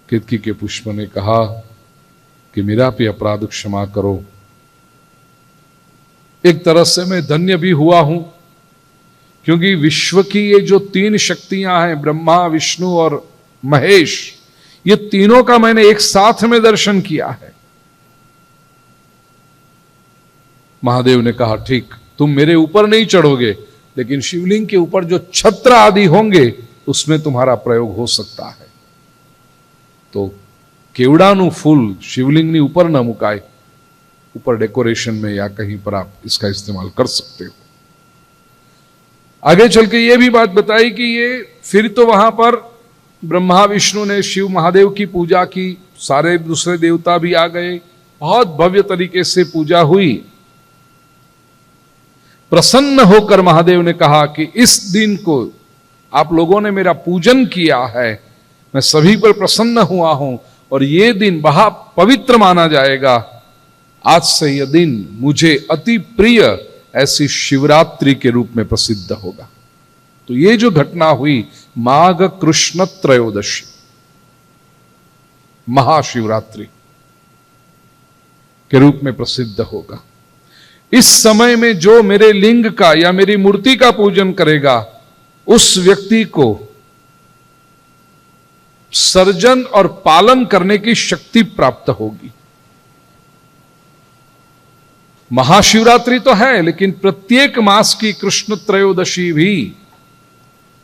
केतकी के पुष्प ने कहा कि मेरा भी अपराध क्षमा करो। एक तरह से मैं धन्य भी हुआ हूं, क्योंकि विश्व की ये जो तीन शक्तियां हैं, ब्रह्मा, विष्णु और महेश, ये तीनों का मैंने एक साथ में दर्शन किया है। महादेव ने कहा ठीक, तुम मेरे ऊपर नहीं चढ़ोगे, लेकिन शिवलिंग के ऊपर जो छत्र आदि होंगे उसमें तुम्हारा प्रयोग हो सकता है। तो केवड़ानु फूल शिवलिंग ने ऊपर न मुकाए, ऊपर डेकोरेशन में या कहीं पर आप इसका इस्तेमाल कर सकते हो। आगे चल के ये भी बात बताई कि ये फिर तो वहां पर ब्रह्मा विष्णु ने शिव महादेव की पूजा की, सारे दूसरे देवता भी आ गए, बहुत भव्य तरीके से पूजा हुई। प्रसन्न होकर महादेव ने कहा कि इस दिन को आप लोगों ने मेरा पूजन किया है, मैं सभी पर प्रसन्न हुआ हूं और ये दिन बहुत पवित्र माना जाएगा। आज से यह दिन मुझे अति प्रिय ऐसी शिवरात्रि के रूप में प्रसिद्ध होगा। तो ये जो घटना हुई माघ कृष्ण त्रयोदशी, महाशिवरात्रि के रूप में प्रसिद्ध होगा। इस समय में जो मेरे लिंग का या मेरी मूर्ति का पूजन करेगा, उस व्यक्ति को सर्जन और पालन करने की शक्ति प्राप्त होगी। महाशिवरात्रि तो है, लेकिन प्रत्येक मास की कृष्ण त्रयोदशी भी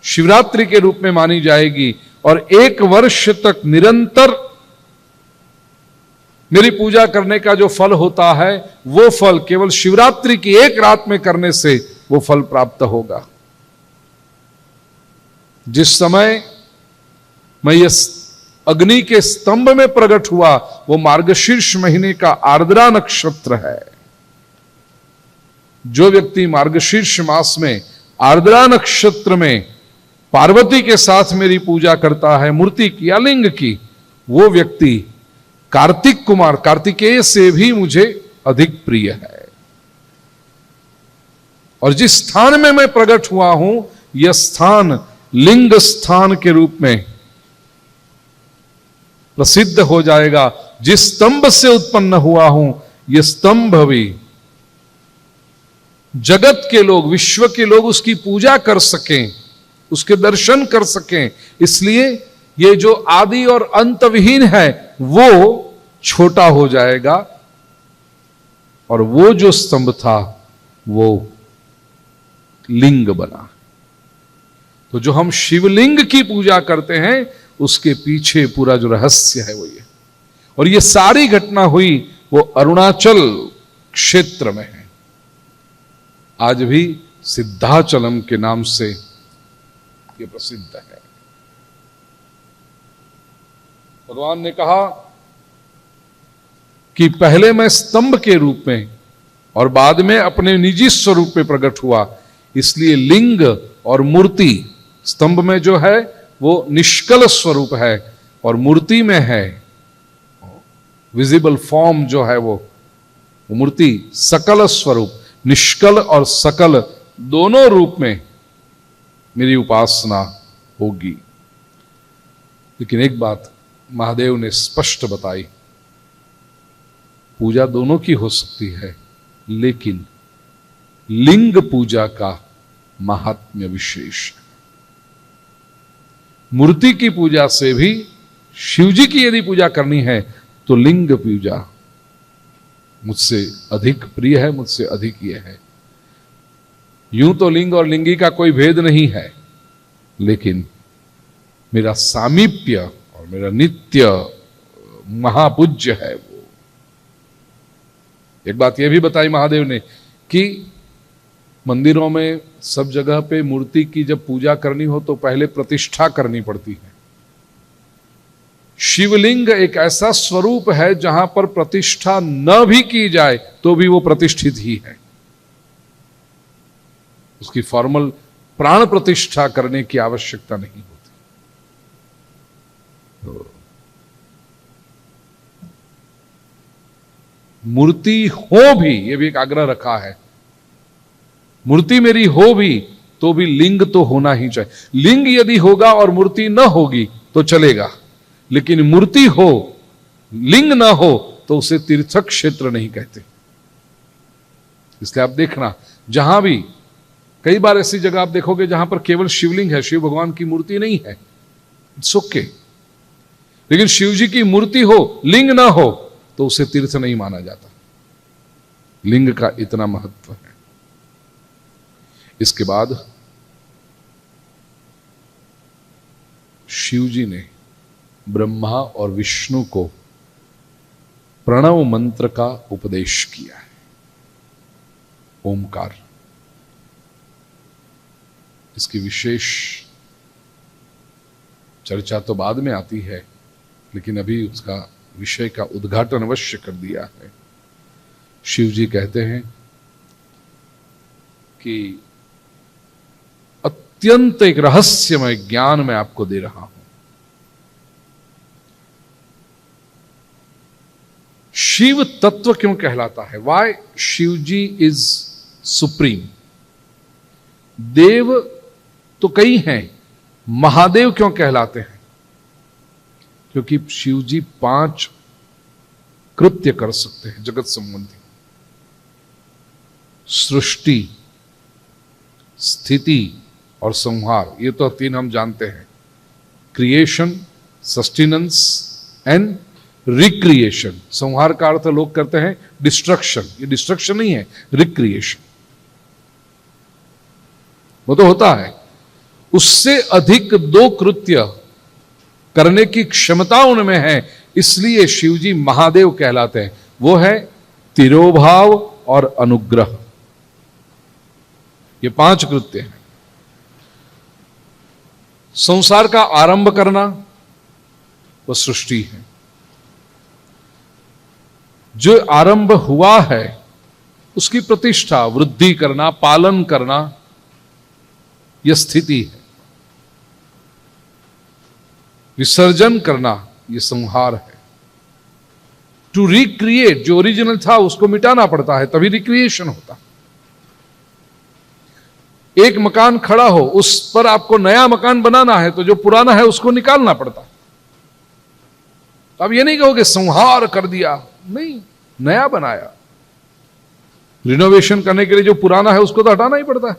शिवरात्रि के रूप में मानी जाएगी और एक वर्ष तक निरंतर मेरी पूजा करने का जो फल होता है, वो फल केवल शिवरात्रि की एक रात में करने से वो फल प्राप्त होगा। जिस समय मैं ये अग्नि के स्तंभ में प्रकट हुआ, वो मार्गशीर्ष महीने का आर्द्रा नक्षत्र है। जो व्यक्ति मार्गशीर्ष मास में आर्द्रा नक्षत्र में पार्वती के साथ मेरी पूजा करता है, मूर्ति की या लिंग की, वो व्यक्ति कार्तिक कुमार कार्तिकेय से भी मुझे अधिक प्रिय है। और जिस स्थान में मैं प्रकट हुआ हूं, यह स्थान लिंग स्थान के रूप में प्रसिद्ध हो जाएगा। जिस स्तंभ से उत्पन्न हुआ हूं, यह स्तंभ भी जगत के लोग, विश्व के लोग उसकी पूजा कर सकें, उसके दर्शन कर सकें। इसलिए ये जो आदि और अंत विहीन है, वो छोटा हो जाएगा और वो जो स्तंभ था वो लिंग बना। तो जो हम शिवलिंग की पूजा करते हैं उसके पीछे पूरा जो रहस्य है वो ये, और ये सारी घटना हुई वो अरुणाचल क्षेत्र में है। आज भी सिद्धाचलम के नाम से ये प्रसिद्ध है। भगवान ने कहा कि पहले मैं स्तंभ के रूप में और बाद में अपने निजी स्वरूप में प्रकट हुआ, इसलिए लिंग और मूर्ति, स्तंभ में जो है वो निष्कल स्वरूप है और मूर्ति में है विजिबल फॉर्म जो है वो मूर्ति सकल स्वरूप, निष्कल और सकल दोनों रूप में मेरी उपासना होगी। लेकिन एक बात महादेव ने स्पष्ट बताई, पूजा दोनों की हो सकती है, लेकिन लिंग पूजा का महात्म्य विशेष है। मूर्ति की पूजा से भी, शिव जी की यदि पूजा करनी है तो लिंग पूजा मुझसे अधिक प्रिय है, मुझसे अधिक ये है। यूं तो लिंग और लिंगी का कोई भेद नहीं है, लेकिन मेरा सामीप्य और मेरा नित्य महापूज्य है वो। एक बात यह भी बताई महादेव ने कि मंदिरों में सब जगह पे मूर्ति की जब पूजा करनी हो तो पहले प्रतिष्ठा करनी पड़ती है। शिवलिंग एक ऐसा स्वरूप है जहां पर प्रतिष्ठा न भी की जाए तो भी वो प्रतिष्ठित ही है। उसकी फॉर्मल प्राण प्रतिष्ठा करने की आवश्यकता नहीं होती। तो मूर्ति हो भी, यह भी एक आग्रह रखा है, मूर्ति मेरी हो भी तो भी लिंग तो होना ही चाहिए। लिंग यदि होगा और मूर्ति न होगी तो चलेगा, लेकिन मूर्ति हो लिंग ना हो तो उसे तीर्थ क्षेत्र नहीं कहते। इसलिए आप देखना, जहां भी कई बार ऐसी जगह आप देखोगे जहां पर केवल शिवलिंग है, शिव भगवान की मूर्ति नहीं है, इट्स ओके, लेकिन शिव जी की मूर्ति हो लिंग ना हो तो उसे तीर्थ नहीं माना जाता। लिंग का इतना महत्व है। इसके बाद शिव जी ने ब्रह्मा और विष्णु को प्रणव मंत्र का उपदेश किया है, ओमकार। इसकी विशेष चर्चा तो बाद में आती है, लेकिन अभी उसका विषय का उद्घाटन अवश्य कर दिया है। शिव जी कहते हैं कि अत्यंत एक रहस्यमय ज्ञान मैं आपको दे रहा हूं। शिव तत्व क्यों कहलाता है? Why Shiv ji is supreme. देव तो कई हैं, महादेव क्यों कहलाते हैं? क्योंकि शिव जी 5 कृत्य कर सकते हैं जगत संबंधी: सृष्टि, स्थिति और संहार। ये तो 3 हम जानते हैं, क्रिएशन, सस्टेनेंस एंड रिक्रिएशन। संहार का अर्थ लोग करते हैं डिस्ट्रक्शन, ये डिस्ट्रक्शन नहीं है, रिक्रिएशन वो तो होता है। उससे अधिक 2 कृत्य करने की क्षमता उनमें है, इसलिए शिवजी महादेव कहलाते हैं। वो है तिरोभाव और अनुग्रह, ये 5 कृत्य हैं। संसार का आरंभ करना वो सृष्टि है, जो आरंभ हुआ है उसकी प्रतिष्ठा, वृद्धि करना, पालन करना, यह स्थिति है। विसर्जन करना यह संहार है। टू रिक्रिएट, जो ओरिजिनल था उसको मिटाना पड़ता है, तभी रिक्रिएशन होता। एक मकान खड़ा हो, उस पर आपको नया मकान बनाना है तो जो पुराना है उसको निकालना पड़ता। अब ये नहीं कहोगे संहार कर दिया, नहीं, नया बनाया। रिनोवेशन करने के लिए जो पुराना है उसको तो हटाना ही पड़ता है।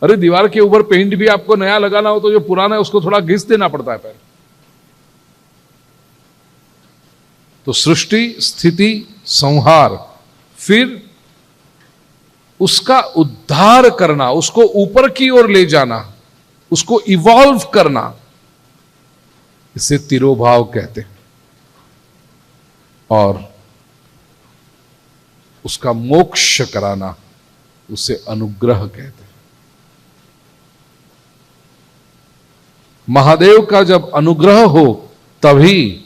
अरे दीवार के ऊपर पेंट भी आपको नया लगाना हो तो जो पुराना है उसको थोड़ा घिस देना पड़ता है पहले। तो सृष्टि, स्थिति, संहार, फिर उसका उद्धार करना, उसको ऊपर की ओर ले जाना, उसको इवॉल्व करना, इसे तिरोभाव कहते हैं। और उसका मोक्ष कराना, उसे अनुग्रह कहते हैं। महादेव का जब अनुग्रह हो तभी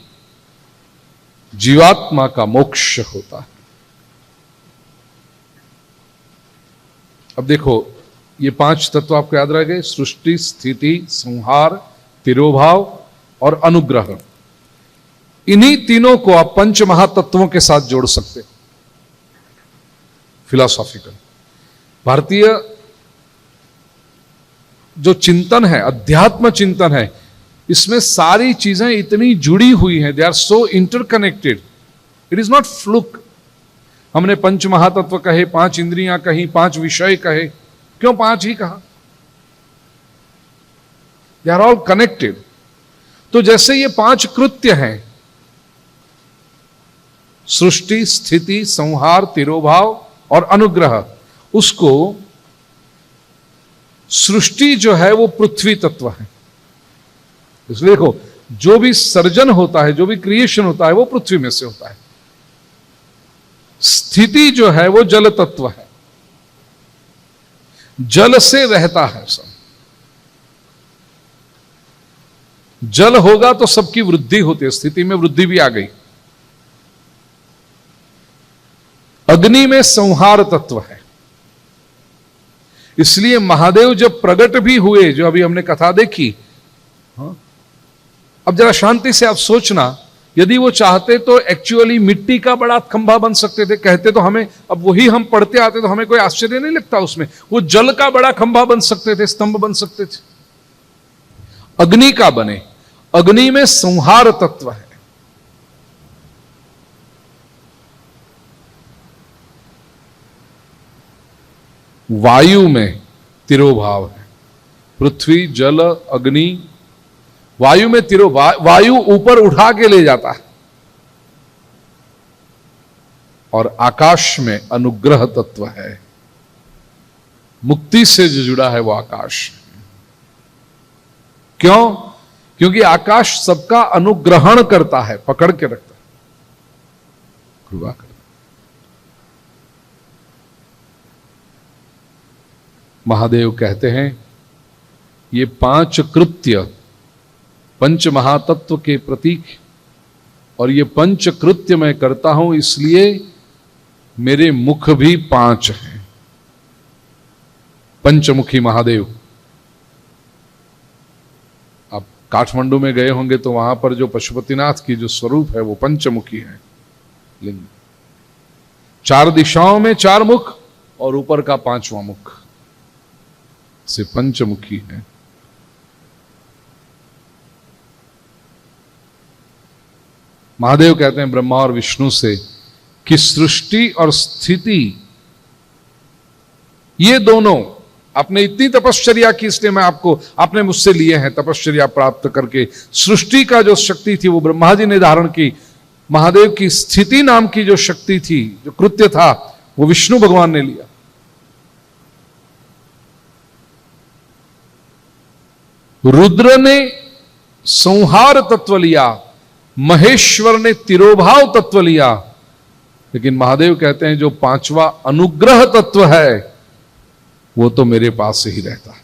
जीवात्मा का मोक्ष होता है। अब देखो, ये 5 तत्व आपको याद रह गए: सृष्टि, स्थिति, संहार, तिरोभाव और अनुग्रह। इन्हीं तीनों को आप पंच महातत्वों के साथ जोड़ सकते। फिलॉसॉफिकल भारतीय जो चिंतन है, अध्यात्म चिंतन है, इसमें सारी चीजें इतनी जुड़ी हुई हैं, they are so interconnected, it is not fluke. हमने पंच महातत्व कहे, 5 इंद्रियां कही, 5 विषय कहे, क्यों 5 ही कहा? They are all connected. तो जैसे ये 5 कृत्य हैं, सृष्टि, स्थिति, संहार, तिरोभाव और अनुग्रह, उसको सृष्टि जो है वो पृथ्वी तत्व है। इसलिए देखो, जो भी सर्जन होता है, जो भी क्रिएशन होता है, वो पृथ्वी में से होता है। स्थिति जो है वो जल तत्व है, जल से रहता है सब। जल होगा तो सबकी वृद्धि होती है, स्थिति में वृद्धि भी आ गई। अग्नि में संहार तत्व है, इसलिए महादेव जब प्रकट भी हुए, जो अभी हमने कथा देखी, अब जरा शांति से आप सोचना, यदि वो चाहते तो एक्चुअली मिट्टी का बड़ा खंभा बन सकते थे, कहते तो हमें, अब वही हम पढ़ते आते तो हमें कोई आश्चर्य नहीं लगता उसमें। वो जल का बड़ा खंभा बन सकते थे, स्तंभ बन सकते थे। अग्नि का बने, अग्नि में संहार तत्व है। वायु में तिरोभाव है, पृथ्वी, जल, अग्नि। वायु में वायु ऊपर उठा के ले जाता है। और आकाश में अनुग्रह तत्व है, मुक्ति से जो जुड़ा है वो आकाश। क्यों? क्योंकि आकाश सबका अनुग्रहण करता है, पकड़ के रखता है, कृपा करता है। महादेव कहते हैं ये 5 कृत्य पंच महातत्व के प्रतीक, और ये पंच कृत्य मैं करता हूं इसलिए मेरे मुख भी 5 हैं। पंचमुखी महादेव। आप काठमांडू में गए होंगे तो वहां पर जो पशुपतिनाथ की जो स्वरूप है वो पंचमुखी है, लिंग। 4 दिशाओं में 4 मुख और ऊपर का 5वां मुख से पंचमुखी है। महादेव कहते हैं ब्रह्मा और विष्णु से कि सृष्टि और स्थिति, ये दोनों आपने इतनी तपश्चर्या की, इसलिए मैं आपने मुझसे लिए हैं तपश्चर्या प्राप्त करके। सृष्टि का जो शक्ति थी वो ब्रह्मा जी ने धारण की, महादेव की स्थिति नाम की जो शक्ति थी, जो कृत्य था, वो विष्णु भगवान ने लिया। रुद्र ने संहार तत्व लिया, महेश्वर ने तिरोभाव तत्व लिया, लेकिन महादेव कहते हैं जो 5वां अनुग्रह तत्व है वो तो मेरे पास से ही रहता है।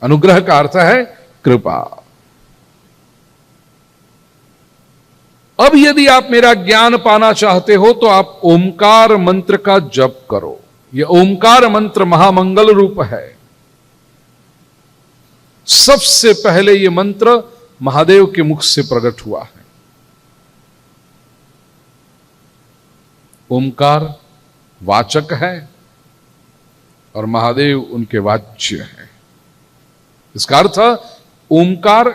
अनुग्रह का अर्थ है कृपा। अब यदि आप मेरा ज्ञान पाना चाहते हो तो आप ओमकार मंत्र का जप करो। यह ओमकार मंत्र महामंगल रूप है। सबसे पहले यह मंत्र महादेव के मुख से प्रकट हुआ है। ओमकार वाचक है और महादेव उनके वाच्य है। इसका अर्थ ओमकार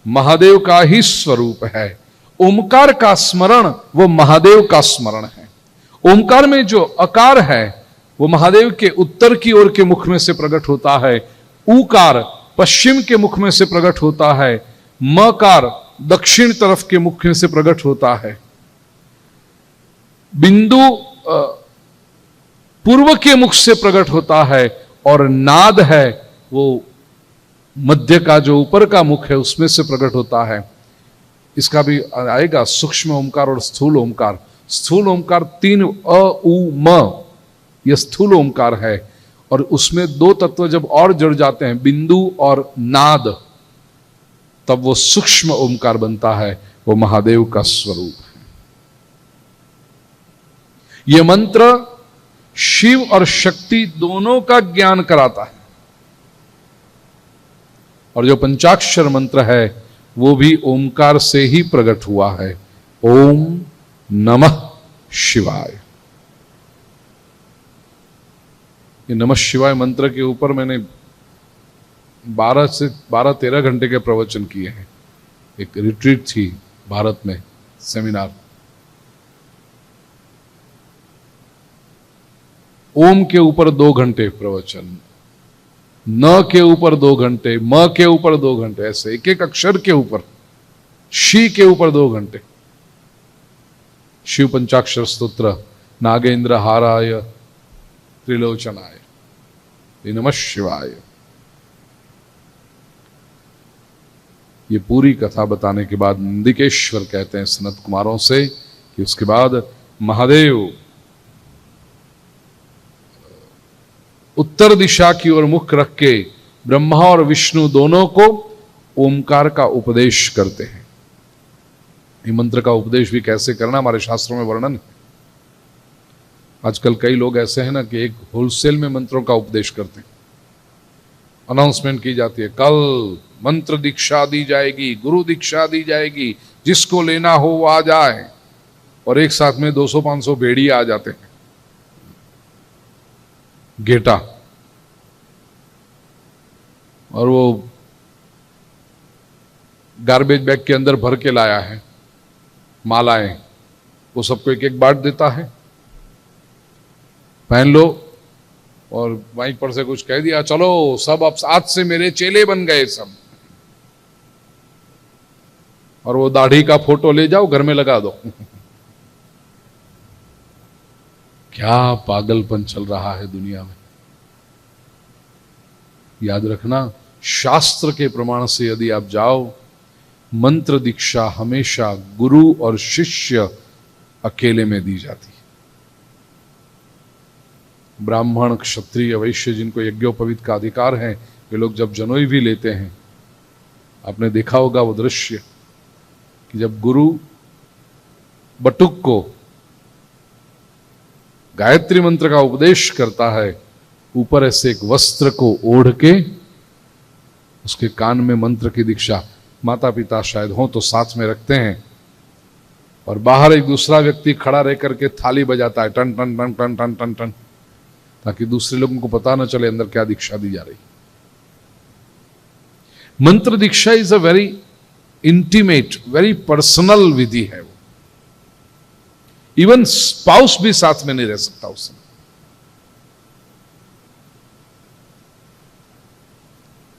महादेव का ही स्वरूप है। ओमकार का स्मरण वो महादेव का स्मरण है। ओमकार में जो अकार है वो महादेव के उत्तर की ओर के मुख में से प्रकट होता है। ऊकार पश्चिम के मुख में से प्रकट होता है। मकार दक्षिण तरफ के मुख में से प्रकट होता है। बिंदु पूर्व के मुख से प्रकट होता है, और नाद है वो मध्य का जो ऊपर का मुख है उसमें से प्रकट होता है। इसका भी आएगा सूक्ष्म ओमकार और स्थूल ओमकार। स्थूल ओमकार 3 अ उ म, यह स्थूल ओमकार है, और उसमें 2 तत्व जब और जुड़ जाते हैं, बिंदु और नाद, तब वो सूक्ष्म ओमकार बनता है, वो महादेव का स्वरूप है। यह मंत्र शिव और शक्ति दोनों का ज्ञान कराता है, और जो पंचाक्षर मंत्र है वो भी ओमकार से ही प्रकट हुआ है। ओम नमः शिवाय। ये नमः शिवाय मंत्र के ऊपर मैंने 12 घंटे के प्रवचन किए हैं। एक रिट्रीट थी भारत में, सेमिनार। ओम के ऊपर 2 घंटे प्रवचन, न के ऊपर 2 घंटे, म के ऊपर 2 घंटे, ऐसे एक एक अक्षर के ऊपर, शी के ऊपर 2 घंटे। शिव पंचाक्षर स्तोत्र, नागेंद्र हाराय त्रिलोचनाय, नमः शिवाय। ये पूरी कथा बताने के बाद नंदिकेश्वर कहते हैं सनत कुमारों से कि उसके बाद महादेव उत्तर दिशा की ओर मुख रख के ब्रह्मा और विष्णु दोनों को ओमकार का उपदेश करते हैं। ये मंत्र का उपदेश भी कैसे करना हमारे शास्त्रों में वर्णन है। आजकल कई लोग ऐसे हैं ना कि एक होलसेल में मंत्रों का उपदेश करते हैं। अनाउंसमेंट की जाती है, कल मंत्र दीक्षा दी जाएगी, गुरु दीक्षा दी जाएगी, जिसको लेना हो वो आ जाए, और एक साथ में 200-500 भेड़िए आ जाते हैं, गेटा, और वो गार्बेज बैग के अंदर भर के लाया है मालाएं, वो सबको एक एक बांट देता है, पहन लो, और माइक पर से कुछ कह दिया, चलो सब अब आज से मेरे चेले बन गए सब, और वो दाढ़ी का फोटो ले जाओ घर में लगा दो। क्या पागलपन चल रहा है दुनिया में। याद रखना, शास्त्र के प्रमाण से यदि आप जाओ, मंत्र दीक्षा हमेशा गुरु और शिष्य अकेले में दी जाती है। ब्राह्मण, क्षत्रिय, वैश्य जिनको यज्ञोपवीत का अधिकार है, वे लोग जब जनोई भी लेते हैं, आपने देखा होगा वो दृश्य कि जब गुरु बटुक को गायत्री मंत्र का उपदेश करता है, ऊपर ऐसे एक वस्त्र को ओढ़ के उसके कान में मंत्र की दीक्षा, माता पिता शायद हो तो साथ में रखते हैं, और बाहर एक दूसरा व्यक्ति खड़ा रह करके थाली बजाता है, टन टन टन टन टन टन टन, ताकि दूसरे लोगों को पता न चले अंदर क्या दीक्षा दी जा रही। मंत्र दीक्षा is a very intimate, very personal विधि है। वो इवन स्पाउस भी साथ में नहीं रह सकता उस समय।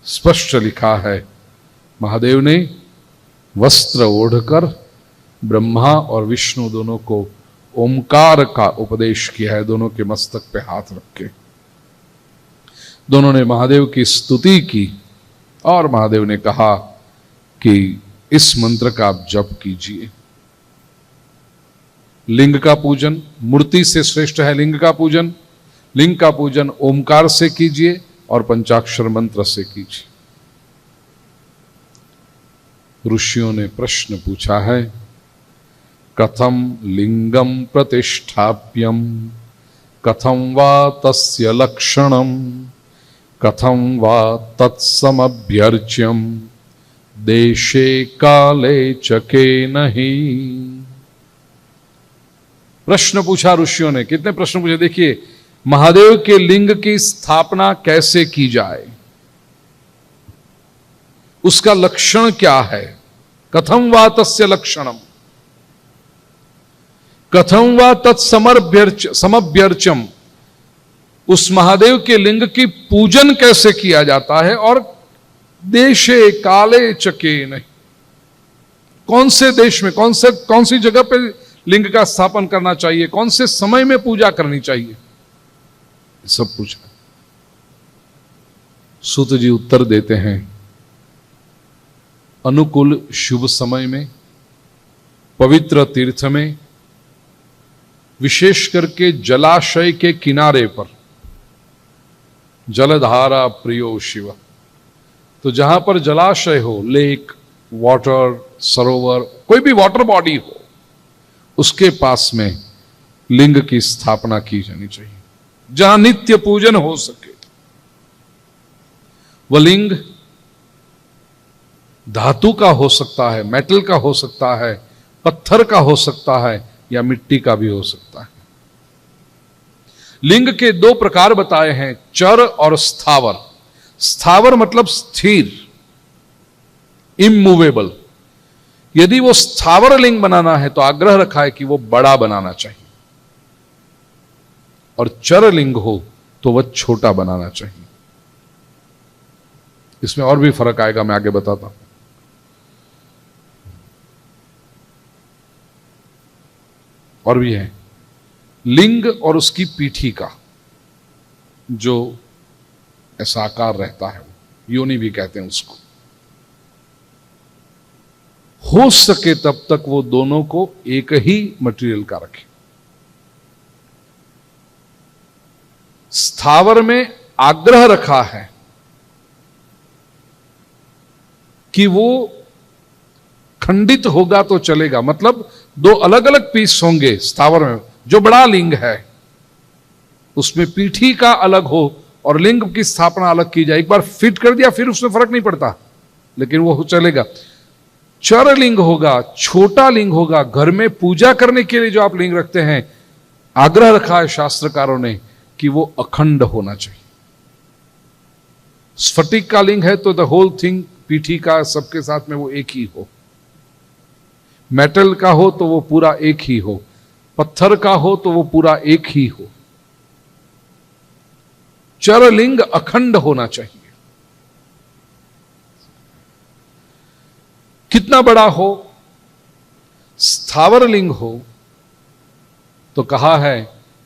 स्पष्ट लिखा है, महादेव ने वस्त्र ओढ़कर ब्रह्मा और विष्णु दोनों को ओमकार का उपदेश किया है, दोनों के मस्तक पे हाथ रख के। दोनों ने महादेव की स्तुति की, और महादेव ने कहा कि इस मंत्र का आप जप कीजिए। लिंग का पूजन मूर्ति से श्रेष्ठ है। लिंग का पूजन ओमकार से कीजिए और पंचाक्षर मंत्र से कीजिए। ऋषियों ने प्रश्न पूछा है, कथम लिंगम प्रतिष्ठाप्यम, कथम वा तस्य लक्षणम, कथम वा तत्समभ्यर्च्यम, देशे काले चके नहीं। प्रश्न पूछा ऋषियों ने। कितने प्रश्न पूछे देखिए। महादेव के लिंग की स्थापना कैसे की जाए, उसका लक्षण क्या है, कथम वा तस्य लक्षणम, कथम वा तत्समभ्यर्चम, उस महादेव के लिंग की पूजन कैसे किया जाता है, और देशे काले चके नहीं, कौन से देश में कौन सी जगह पे लिंग का स्थापन करना चाहिए, कौन से समय में पूजा करनी चाहिए। सब पूछा। सूत जी उत्तर देते हैं, अनुकूल शुभ समय में, पवित्र तीर्थ में, विशेष करके जलाशय के किनारे पर, जलधारा प्रियो शिव, तो जहां पर जलाशय हो, लेक, वाटर, सरोवर, कोई भी वाटर बॉडी हो, उसके पास में लिंग की स्थापना की जानी चाहिए, जहां नित्य पूजन हो सके। वह लिंग धातु का हो सकता है, मेटल का हो सकता है, पत्थर का हो सकता है, या मिट्टी का भी हो सकता है। लिंग के दो प्रकार बताए हैं, चर और स्थावर। स्थावर मतलब स्थिर, इमूवेबल। यदि वो स्थावर लिंग बनाना है तो आग्रह रखा है कि वो बड़ा बनाना चाहिए, और चर लिंग हो तो वह छोटा बनाना चाहिए। इसमें और भी फर्क आएगा, मैं आगे बताता हूं। और भी है, लिंग और उसकी पीठी का जो ऐसा आकार रहता है, योनि भी कहते हैं उसको, हो सके तब तक वो दोनों को एक ही मटेरियल का रखें। स्थावर में आग्रह रखा है कि वो खंडित होगा तो चलेगा, मतलब दो अलग अलग पीस होंगे स्थावर में। जो बड़ा लिंग है उसमें पीठी का अलग हो और लिंग की स्थापना अलग की जाए। एक बार फिट कर दिया फिर उसमें फर्क नहीं पड़ता, लेकिन वो चलेगा। चर लिंग होगा, छोटा लिंग होगा, घर में पूजा करने के लिए जो आप लिंग रखते हैं, आग्रह रखा है शास्त्रकारों ने कि वो अखंड होना चाहिए। स्फटिक का लिंग है तो द होल थिंग, पीठी का सबके साथ में वो एक ही हो। मेटल का हो तो वो पूरा एक ही हो, पत्थर का हो तो वो पूरा एक ही हो। चरलिंग अखंड होना चाहिए। कितना बड़ा हो? स्थावर लिंग हो तो कहा है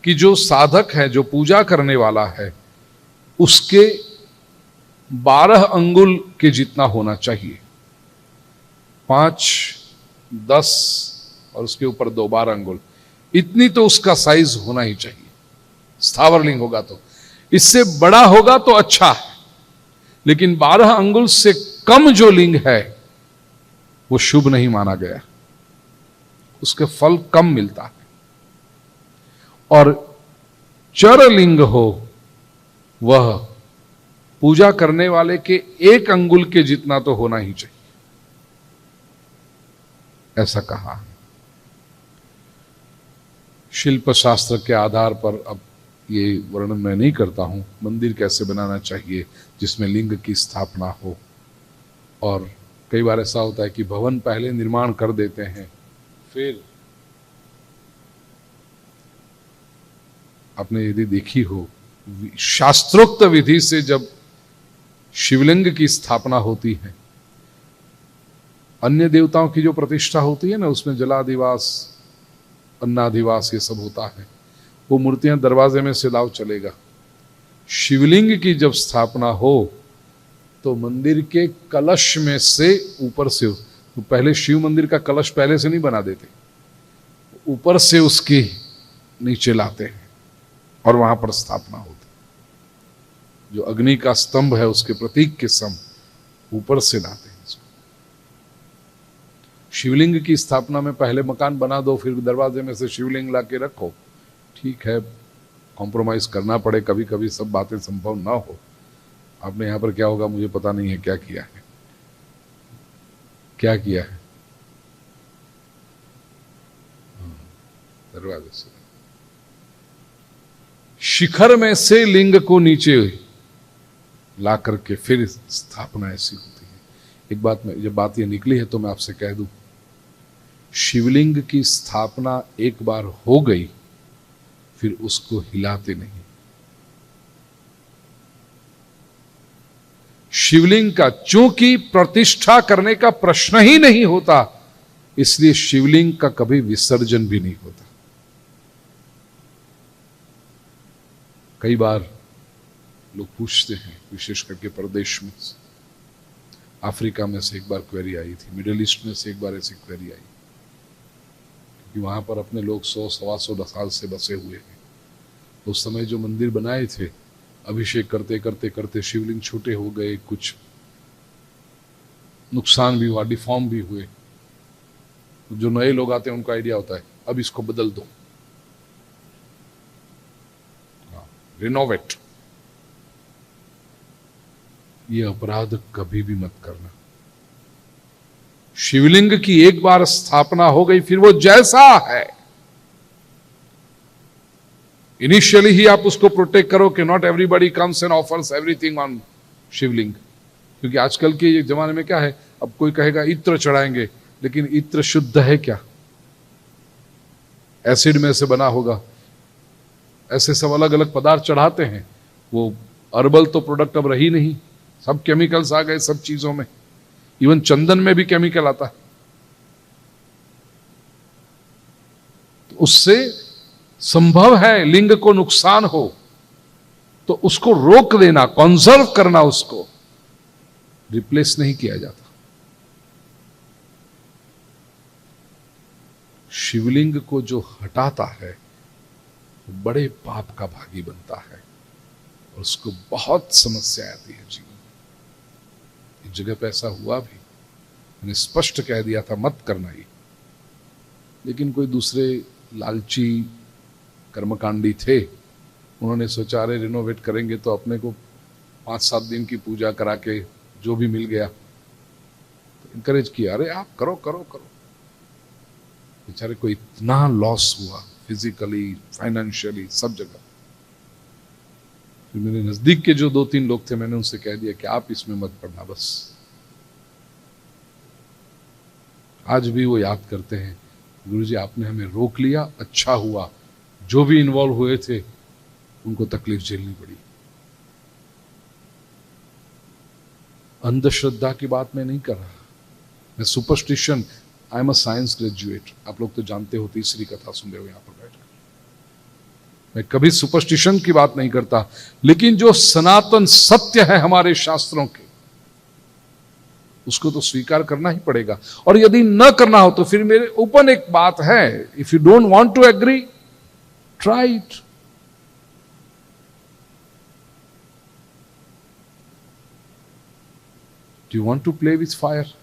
कि जो साधक है, जो पूजा करने वाला है, उसके 12 अंगुल के जितना होना चाहिए। 5, 10 और उसके ऊपर 2-12 अंगुल, इतनी तो उसका साइज होना ही चाहिए। स्थावर लिंग होगा तो, इससे बड़ा होगा तो अच्छा है, लेकिन 12 अंगुल से कम जो लिंग है वो शुभ नहीं माना गया, उसके फल कम मिलता है। और चर लिंग हो वह पूजा करने वाले के 1 अंगुल के जितना तो होना ही चाहिए, ऐसा कहा। शिल्प शास्त्र के आधार पर अब ये वर्णन मैं नहीं करता हूं, मंदिर कैसे बनाना चाहिए जिसमें लिंग की स्थापना हो। और कई बार ऐसा होता है कि भवन पहले निर्माण कर देते हैं, फिर आपने यदि देखी हो, शास्त्रोक्त विधि से जब शिवलिंग की स्थापना होती है, अन्य देवताओं की जो प्रतिष्ठा होती है ना, उसमें जलाधिवास, अन्नाधिवास ये सब होता है, वो मूर्तियां दरवाजे में से लाओ चलेगा। शिवलिंग की जब स्थापना हो तो मंदिर के कलश में से ऊपर से, तो पहले शिव मंदिर का कलश पहले से नहीं बना देते, ऊपर से उसके नीचे लाते हैं और वहां पर स्थापना होती। जो अग्नि का स्तंभ है उसके प्रतीक के सम ऊपर से लाते हैं इसको। शिवलिंग की स्थापना में पहले मकान बना दो, फिर दरवाजे में से शिवलिंग ला के रखो, ठीक है, कॉम्प्रोमाइज करना पड़े, कभी कभी सब बातें संभव ना हो। आपने यहां पर क्या होगा मुझे पता नहीं है, क्या किया है, क्या किया है, दरवाजे से शिखर में से लिंग को नीचे ला करके फिर स्थापना ऐसी होती है। एक बात में, जब बात ये निकली है तो मैं आपसे कह दूं, शिवलिंग की स्थापना एक बार हो गई फिर उसको हिलाते नहीं। शिवलिंग का चूंकि प्रतिष्ठा करने का प्रश्न ही नहीं होता, इसलिए शिवलिंग का कभी विसर्जन भी नहीं होता। कई बार लोग पूछते हैं, विशेष करके परदेश में, अफ्रीका में से एक बार क्वेरी आई थी, मिडिल ईस्ट में से एक बार ऐसी क्वेरी आई, क्योंकि वहां पर अपने लोग 100-125 साल से बसे हुए हैं। उस समय जो मंदिर बनाए थे, अभिषेक करते करते करते शिवलिंग छोटे हो गए, कुछ नुकसान भी हुआ, डिफॉर्म भी हुए। जो नए लोग आते हैं उनको आइडिया होता है अब इसको बदल दो, रिनोवेट। ये अपराध कभी भी मत करना। शिवलिंग की एक बार स्थापना हो गई, फिर वो जैसा है इनिशियली ही आप उसको प्रोटेक्ट करो कि not everybody comes and offers everything on Shivling. क्योंकि आजकल के जमाने में क्या है, अब कोई कहेगा इत्र चढ़ाएंगे, लेकिन इत्र शुद्ध है क्या? एसिड में से बना होगा, ऐसे सब अलग अलग पदार्थ चढ़ाते हैं। वो हर्बल तो प्रोडक्ट अब रही नहीं, सब केमिकल्स आ गए सब चीजों में। इवन चंदन में भी केमिकल आता है। तो उससे संभव है लिंग को नुकसान हो, तो उसको रोक देना, कंजर्व करना, उसको रिप्लेस नहीं किया जाता। शिवलिंग को जो हटाता है वो बड़े पाप का भागी बनता है और उसको बहुत समस्या आती है जीवन में। एक जगह पे ऐसा हुआ भी, मैंने स्पष्ट कह दिया था मत करना ये, लेकिन कोई दूसरे लालची कर्मकांडी थे, उन्होंने सोचा अरे रिनोवेट करेंगे तो अपने को 5-7 दिन की पूजा करा के जो भी मिल गया, तो इंकरेज किया, अरे आप करो करो करो। बेचारे को इतना लॉस हुआ, फिजिकली, फाइनेंशियली, सब जगह। फिर मेरे नजदीक के जो 2-3 लोग थे, मैंने उनसे कह दिया कि आप इसमें मत पड़ना बस। आज भी वो याद करते हैं, गुरुजी आपने हमें रोक लिया, अच्छा हुआ। जो भी इन्वॉल्व हुए थे उनको तकलीफ झेलनी पड़ी। अंधश्रद्धा की बात मैं नहीं कर रहा, मैं superstition, I am a science graduate, आप लोग तो जानते हो, तीसरी कथा सुन रहे हो यहां पर बैठकर। मैं कभी सुपरस्टिशन की बात नहीं करता, लेकिन जो सनातन सत्य है हमारे शास्त्रों के, उसको तो स्वीकार करना ही पड़ेगा। और यदि न करना हो तो फिर मेरे ऊपर एक बात है, if you don't want to agree, try it. Do you want to play with fire?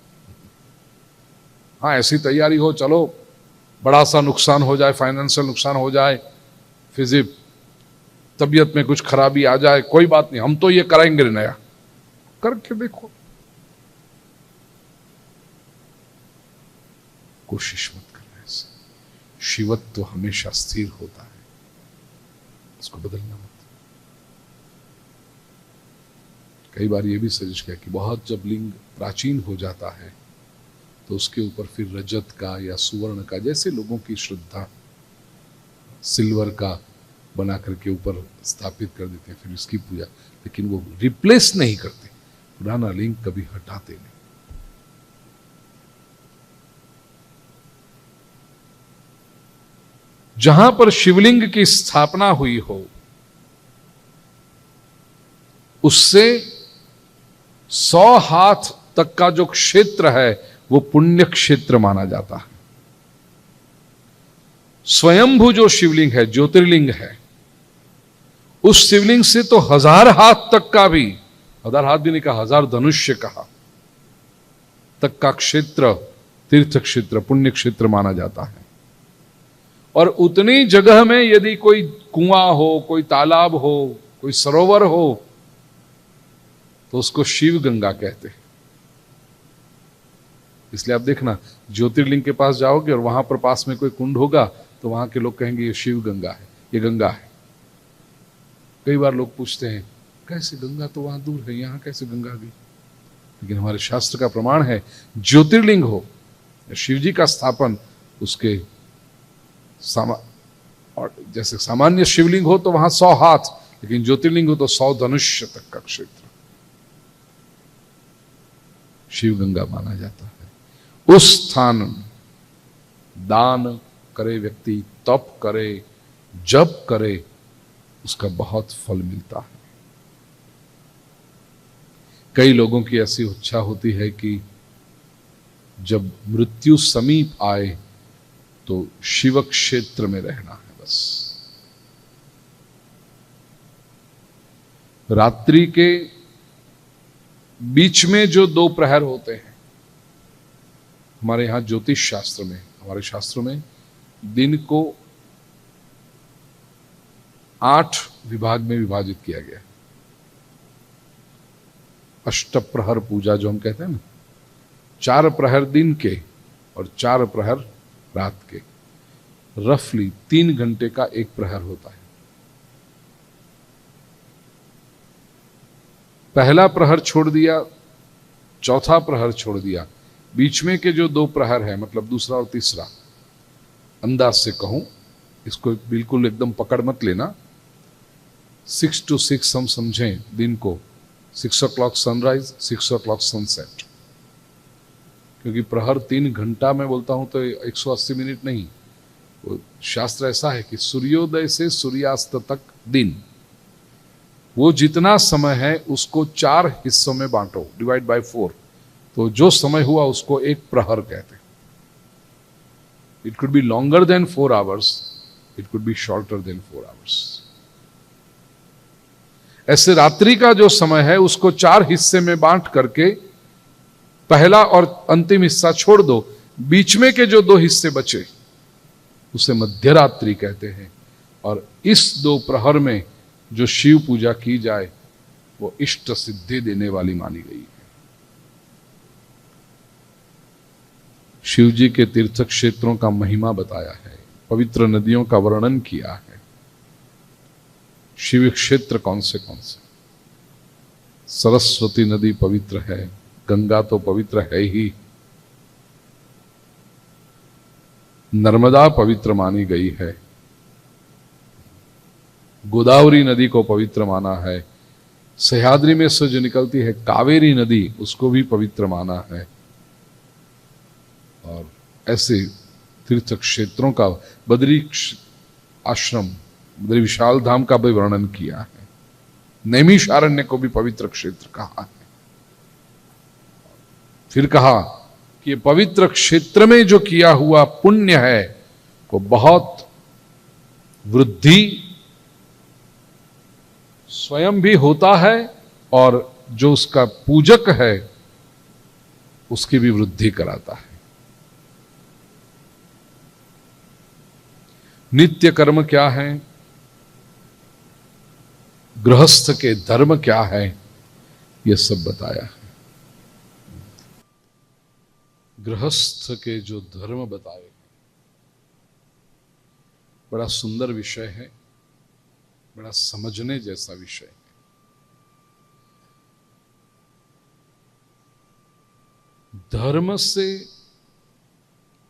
हाँ, ऐसी तैयारी हो, चलो बड़ा सा नुकसान हो जाए, फाइनेंशियल नुकसान हो जाए, फिजिक तबीयत में कुछ खराबी आ जाए, कोई बात नहीं, हम तो ये कराएंगे नया, करके देखो। कोशिश मत करना ऐसे। शिवत्व हमेशा स्थिर होता है, उसको बदलना मत। कई बार ये भी सजेस्ट किया कि बहुत जब लिंग प्राचीन हो जाता है तो उसके ऊपर फिर रजत का या सुवर्ण का, जैसे लोगों की श्रद्धा, सिल्वर का बना करके ऊपर स्थापित कर देते हैं, फिर इसकी पूजा, लेकिन वो रिप्लेस नहीं करते। पुराना लिंग कभी हटाते नहीं। जहां पर शिवलिंग की स्थापना हुई हो, उससे 100 हाथ तक का जो क्षेत्र है वो पुण्य क्षेत्र माना जाता है। स्वयंभू जो शिवलिंग है, ज्योतिर्लिंग है, उस शिवलिंग से तो 1000 हाथ तक का भी, 1000 हाथ भी नहीं कहा, 1000 धनुष्य कहा, तक का क्षेत्र तीर्थ क्षेत्र, पुण्य क्षेत्र माना जाता है। और उतनी जगह में यदि कोई कुआं हो, कोई तालाब हो, कोई सरोवर हो, तो उसको शिव गंगा कहते हैं। इसलिए आप देखना, ज्योतिर्लिंग के पास जाओगे और वहां पर पास में कोई कुंड होगा तो वहां के लोग कहेंगे ये शिव गंगा है, ये गंगा है। कई बार लोग पूछते हैं कैसे, गंगा तो वहां दूर है, यहां कैसे गंगा गई? लेकिन हमारे शास्त्र का प्रमाण है, ज्योतिर्लिंग हो, शिव जी का स्थापन, उसके और जैसे सामान्य शिवलिंग हो तो वहां 100 हाथ, लेकिन ज्योतिर्लिंग हो तो 100 धनुष्य तक का क्षेत्र शिव गंगा माना जाता है। उस स्थान दान करे व्यक्ति, तप करे, जप करे, उसका बहुत फल मिलता है। कई लोगों की ऐसी इच्छा होती है कि जब मृत्यु समीप आए तो शिव क्षेत्र में रहना है बस। रात्रि के बीच में जो 2 प्रहर होते हैं, हमारे यहां ज्योतिष शास्त्र में, हमारे शास्त्रों में दिन को 8 विभाग में विभाजित किया गया। अष्ट प्रहर पूजा जो हम कहते हैं ना, 4 प्रहर दिन के और 4 प्रहर रात के, रफली 3 घंटे का एक प्रहर होता है। पहला प्रहर छोड़ दिया, चौथा प्रहर छोड़ दिया, बीच में के जो 2 प्रहर है, मतलब दूसरा और तीसरा, अंदाज से कहूं, इसको बिल्कुल एकदम पकड़ मत लेना, 6 to 6 हम समझें दिन को, 6 o'clock सनराइज, 6 o'clock सनसेट। क्योंकि प्रहर 3 घंटा में बोलता हूं तो 180 मिनट नहीं, वो शास्त्र ऐसा है कि सूर्योदय से सूर्यास्त तक दिन, वो जितना समय है उसको 4 हिस्सों में बांटो, डिवाइड बाय 4, तो जो समय हुआ उसको एक प्रहर कहते हैं। It could be longer than 4 hours, it could be shorter than 4 hours। ऐसे रात्रि का जो समय है उसको 4 हिस्से में बांट करके पहला और अंतिम हिस्सा छोड़ दो, बीच में के जो 2 हिस्से बचे उसे मध्य रात्रि कहते हैं। और इस 2 प्रहर में जो शिव पूजा की जाए वो इष्ट सिद्धि देने वाली मानी गई है। शिव जी के तीर्थ क्षेत्रों का महिमा बताया है, पवित्र नदियों का वर्णन किया है। शिव क्षेत्र कौन से? सरस्वती नदी पवित्र है, गंगा तो पवित्र है ही, नर्मदा पवित्र मानी गई है, गोदावरी नदी को पवित्र माना है, सह्याद्री में से जो निकलती है कावेरी नदी उसको भी पवित्र माना है। और ऐसे तीर्थ क्षेत्रों का बद्री आश्रम, बद्री विशाल धाम का भी वर्णन किया है। नैमिषारण्य को भी पवित्र क्षेत्र कहा है। फिर कहा कि ये पवित्र क्षेत्र में जो किया हुआ पुण्य है वो बहुत वृद्धि स्वयं भी होता है और जो उसका पूजक है उसकी भी वृद्धि कराता है। नित्य कर्म क्या है, गृहस्थ के धर्म क्या है, यह सब बताया है। गृहस्थ के जो धर्म बताए, बड़ा सुंदर विषय है, बड़ा समझने जैसा विषय है। धर्म से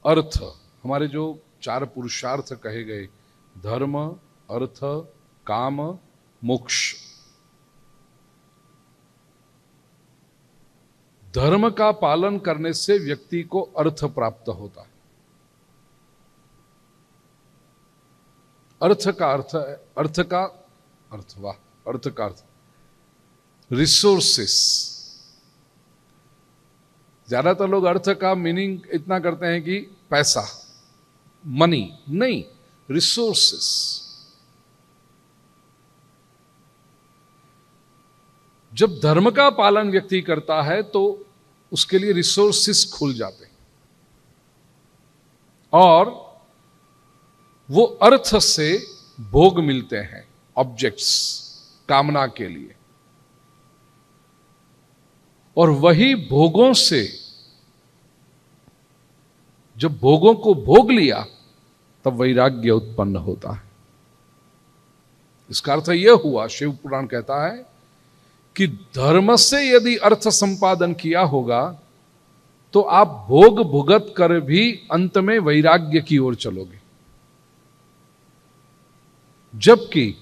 अर्थ, हमारे जो 4 पुरुषार्थ कहे गए, धर्म, अर्थ, काम, मोक्ष। धर्म का पालन करने से व्यक्ति को अर्थ प्राप्त होता है। अर्थ का अर्थ है, अर्थ का अर्थ रिसोर्सेस। ज्यादातर लोग अर्थ का मीनिंग इतना करते हैं कि पैसा, मनी, नहीं, रिसोर्सेस। जब धर्म का पालन व्यक्ति करता है तो उसके लिए रिसोर्सेस खुल जाते हैं और वो अर्थ से भोग मिलते हैं, ऑब्जेक्ट्स, कामना के लिए। और वही भोगों से, जब भोगों को भोग लिया तब वैराग्य उत्पन्न होता है। इसका अर्थ यह हुआ, शिव पुराण कहता है कि धर्म से यदि अर्थ संपादन किया होगा तो आप भोग भुगत कर भी अंत में वैराग्य की ओर चलोगे। जबकि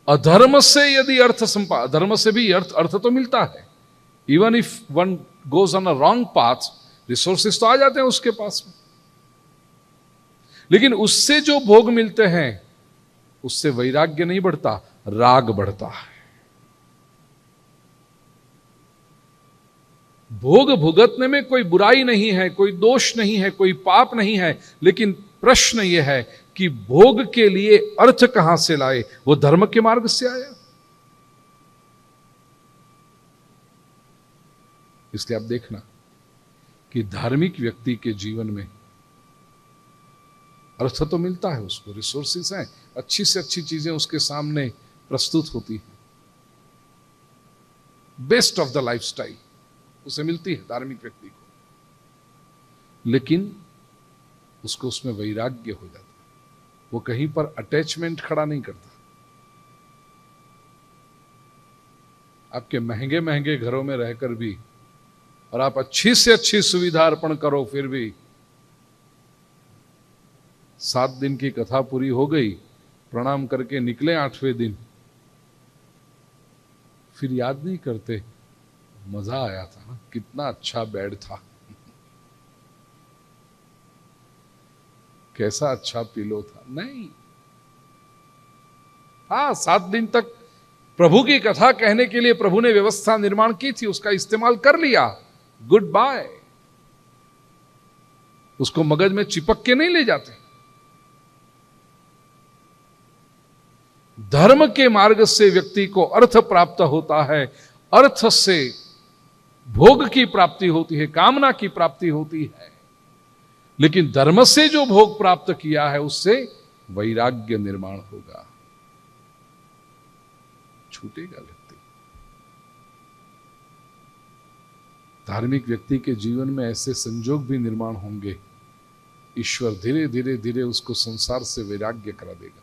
अधर्म से यदि अर्थ संपादन, धर्म से भी अर्थ तो मिलता है, even if one goes on a wrong path, resources तो आ जाते हैं उसके पास में, लेकिन उससे जो भोग मिलते हैं उससे वैराग्य नहीं बढ़ता, राग बढ़ता है। भोग भुगतने में कोई बुराई नहीं है, कोई दोष नहीं है, कोई पाप नहीं है, लेकिन प्रश्न यह है कि भोग के लिए अर्थ कहां से लाए? वो धर्म के मार्ग से आया। इसलिए आप देखना कि धार्मिक व्यक्ति के जीवन में अर्थ तो मिलता है, उसको रिसोर्सेस हैं, अच्छी से अच्छी चीजें उसके सामने प्रस्तुत होती हैं, बेस्ट ऑफ द लाइफस्टाइल उसे मिलती है धार्मिक व्यक्ति को, लेकिन उसको उसमें वैराग्य हो जाता है। वो कहीं पर अटैचमेंट खड़ा नहीं करता। आपके महंगे महंगे घरों में रहकर भी, और आप अच्छी से अच्छी सुविधा अर्पण करो, फिर भी 7 दिन की कथा पूरी हो गई, प्रणाम करके निकले 8वें दिन, फिर याद नहीं करते मजा आया था ना, कितना अच्छा बेड था, कैसा अच्छा पिलो था। नहीं, हाँ 7 दिन तक प्रभु की कथा कहने के लिए प्रभु ने व्यवस्था निर्माण की थी, उसका इस्तेमाल कर लिया, गुड बाय। उसको मगज में चिपक के नहीं ले जाते। धर्म के मार्ग से व्यक्ति को अर्थ प्राप्त होता है, अर्थ से भोग की प्राप्ति होती है, कामना की प्राप्ति होती है, लेकिन धर्म से जो भोग प्राप्त किया है उससे वैराग्य निर्माण होगा, छूटेगा व्यक्ति। धार्मिक व्यक्ति के जीवन में ऐसे संजोग भी निर्माण होंगे, ईश्वर धीरे धीरे धीरे उसको संसार से वैराग्य करा देगा।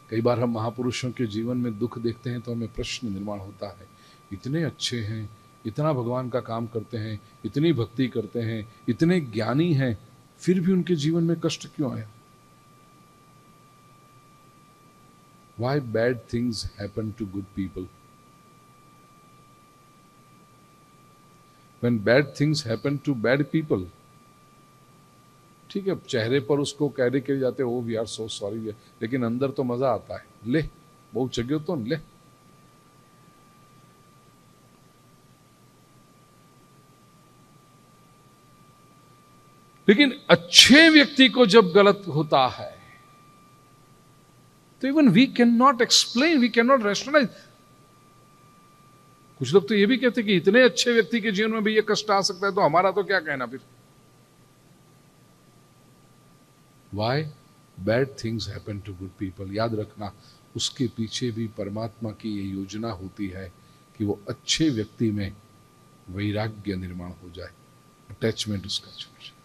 कई बार हम महापुरुषों के जीवन में दुख देखते हैं तो हमें प्रश्न निर्माण होता है, इतने अच्छे हैं, इतना भगवान का काम करते हैं, इतनी भक्ति करते हैं, इतने ज्ञानी हैं, फिर भी उनके जीवन में कष्ट क्यों आया? Why bad things happen to good people? When bad things happen to bad people, ठीक है, चेहरे पर उसको कहने के जाते हो वी आर सो सॉरी, लेकिन अंदर तो मजा आता है, ले बहुत चगियो तो ले। लेकिन अच्छे व्यक्ति को जब गलत होता है तो even we can not explain, we can not rationalise. कुछ लोग तो ये भी कहते कि इतने अच्छे व्यक्ति के जीवन में भी ये कष्ट आ सकता है तो हमारा तो क्या कहना फिर। Why bad things happen to good people? याद रखना, उसके पीछे भी परमात्मा की ये योजना होती है कि वो अच्छे व्यक्ति में वैराग्य निर्माण हो जाए, अटैचमेंट उसका छूट जाए।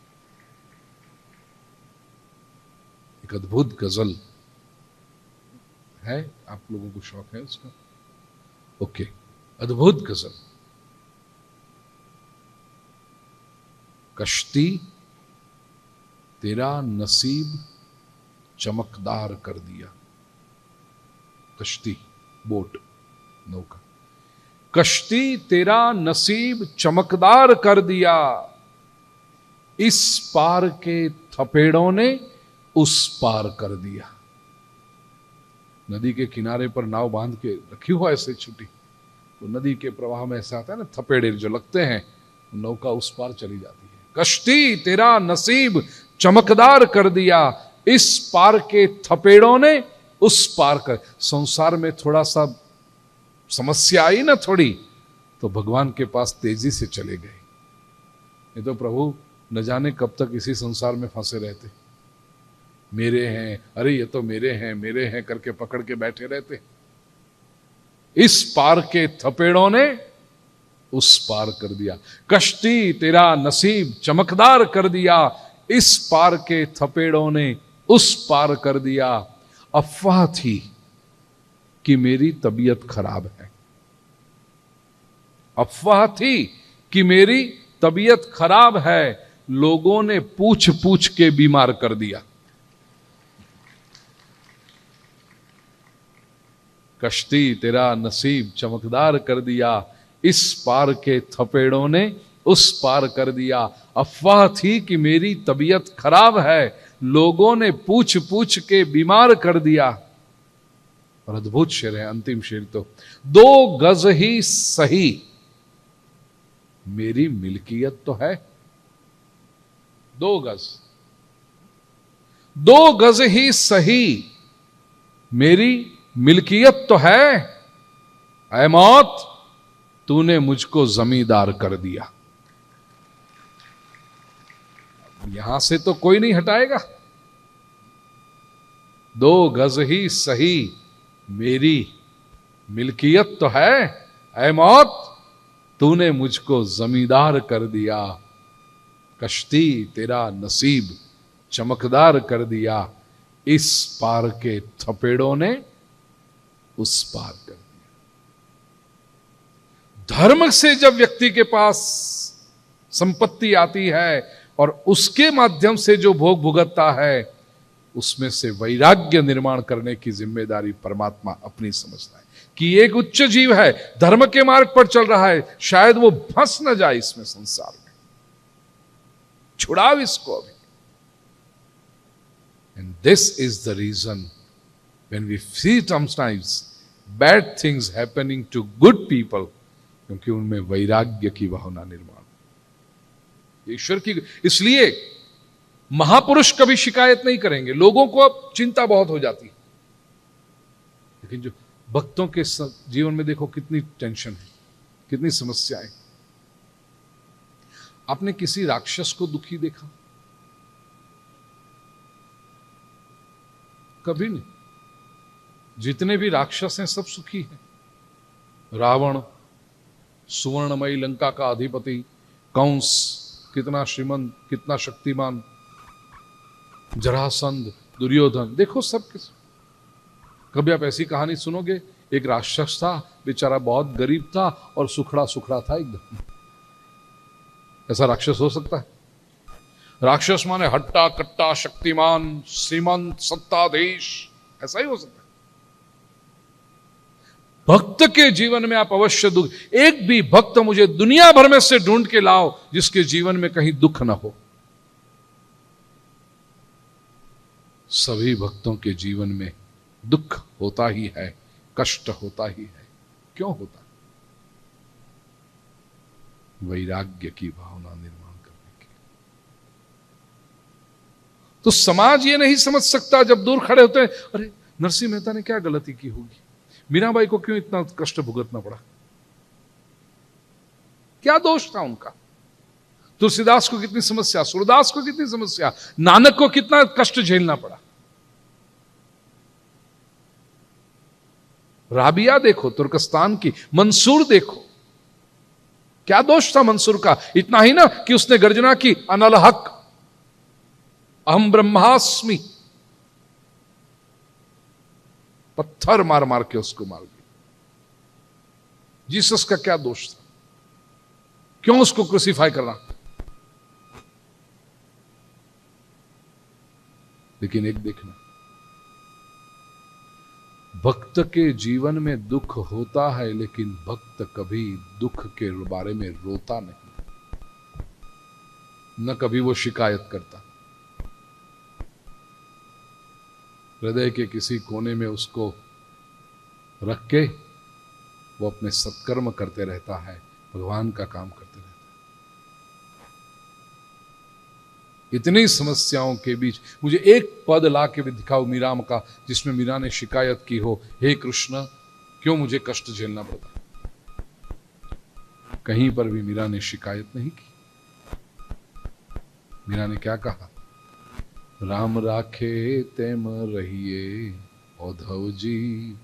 एक अद्भुत गजल है, आप लोगों को शौक है उसका? ओके, अद्भुत गजल। कश्ती तेरा नसीब चमकदार कर दिया। कश्ती, बोट, नौका। कश्ती तेरा नसीब चमकदार कर दिया, इस पार के थपेड़ों ने उस पार कर दिया। नदी के किनारे पर नाव बांध के रखी हुआ ऐसे छुट्टी, तो नदी के प्रवाह में ऐसा आता है ना, थपेड़े जो लगते हैं, नौका उस पार चली जाती है। कश्ती तेरा नसीब चमकदार कर दिया, इस पार के थपेड़ों ने उस पार कर। संसार में थोड़ा सा समस्या आई ना थोड़ी, तो भगवान के पास तेजी से चले गए। ये तो प्रभु न जाने कब तक इसी संसार में फंसे रहते, मेरे हैं, अरे ये तो मेरे हैं करके पकड़ के बैठे रहते। इस पार के थपेड़ों ने उस पार कर दिया। कश्ती तेरा नसीब चमकदार कर दिया, इस पार के थपेड़ों ने उस पार कर दिया। अफवाह थी कि मेरी तबीयत खराब है, अफवाह थी कि मेरी तबीयत खराब है, लोगों ने पूछ पूछ के बीमार कर दिया। कश्ती तेरा नसीब चमकदार कर दिया, इस पार के थपेड़ों ने उस पार कर दिया। अफवाह थी कि मेरी तबीयत खराब है, लोगों ने पूछ पूछ के बीमार कर दिया। और अद्भुत शेर है अंतिम शेर तो, 2 गज ही सही मेरी मिल्कियत तो है। 2 गज, 2 गज ही सही मेरी मिल्कियत तो है। ऐ मौत तूने मुझको जमींदार कर दिया। यहां से तो कोई नहीं हटाएगा। 2 गज ही सही मेरी मिल्कियत तो है। ऐ मौत तूने मुझको जमींदार कर दिया। कश्ती तेरा नसीब चमकदार कर दिया। इस पार के थपेड़ों ने उस पार कर दिया। धर्म से जब व्यक्ति के पास संपत्ति आती है और उसके माध्यम से जो भोग भुगतता है, उसमें से वैराग्य निर्माण करने की जिम्मेदारी परमात्मा अपनी समझता है कि एक उच्च जीव है, धर्म के मार्ग पर चल रहा है, शायद वो फंस न जाए इसमें संसार में, छुड़ाव इसको अभी। And this is the reason when we see sometimes bad things happening to good people, क्योंकि उनमें वैराग्य की भावना निर्माण। ईश्वर की, इसलिए महापुरुष कभी शिकायत नहीं करेंगे। लोगों को अब चिंता बहुत हो जाती है, लेकिन जो भक्तों के जीवन में देखो कितनी टेंशन है, कितनी समस्याएं। आपने किसी राक्षस को दुखी देखा? कभी नहीं। जितने भी राक्षस हैं सब सुखी हैं। रावण सुवर्णमयी लंका का अधिपति, कंस कितना श्रीमंत, कितना शक्तिमान, जरासंध, दुर्योधन, देखो सब किस। कभी आप ऐसी कहानी सुनोगे, एक राक्षस था, बेचारा बहुत गरीब था और सुखड़ा सुखड़ा था एकदम। ऐसा राक्षस हो सकता है? राक्षस माने हट्टा कट्टा, शक्तिमान, श्रीमंत, सत्ताधीश, ऐसा ही हो सकता है। भक्त के जीवन में आप अवश्य दुख, एक भी भक्त मुझे दुनिया भर में से ढूंढ के लाओ जिसके जीवन में कहीं दुख ना हो। सभी भक्तों के जीवन में दुख होता ही है, कष्ट होता ही है। क्यों होता है? वैराग्य की भावना निर्माण करने के। तो समाज ये नहीं समझ सकता जब दूर खड़े होते हैं, अरे नरसिंह मेहता ने क्या गलती की होगी, मीराबाई को क्यों इतना कष्ट भुगतना पड़ा, क्या दोष था उनका? तुलसीदास को कितनी समस्या, सूरदास को कितनी समस्या, नानक को कितना कष्ट झेलना पड़ा। राबिया देखो तुर्कस्तान की, मंसूर देखो, क्या दोष था मंसूर का? इतना ही ना कि उसने गर्जना की, अनल हक अहम ब्रह्मास्मि, पत्थर मार मार के उसको मार दिया। जीसस का क्या दोष था? क्यों उसको क्रूसीफाई करना? लेकिन एक देखना, भक्त के जीवन में दुख होता है, लेकिन भक्त कभी दुख के बारे में रोता नहीं, न कभी वो शिकायत करता। हृदय के किसी कोने में उसको रख के वो अपने सत्कर्म करते रहता है, भगवान का काम करते रहता है। इतनी समस्याओं के बीच मुझे एक पद ला के भी दिखाओ मीरा का, जिसमें मीरा ने शिकायत की हो, हे कृष्ण क्यों मुझे कष्ट झेलना पड़ता। कहीं पर भी मीरा ने शिकायत नहीं की। मीरा ने क्या कहा? राम राखे तेम रहिए औधव जी,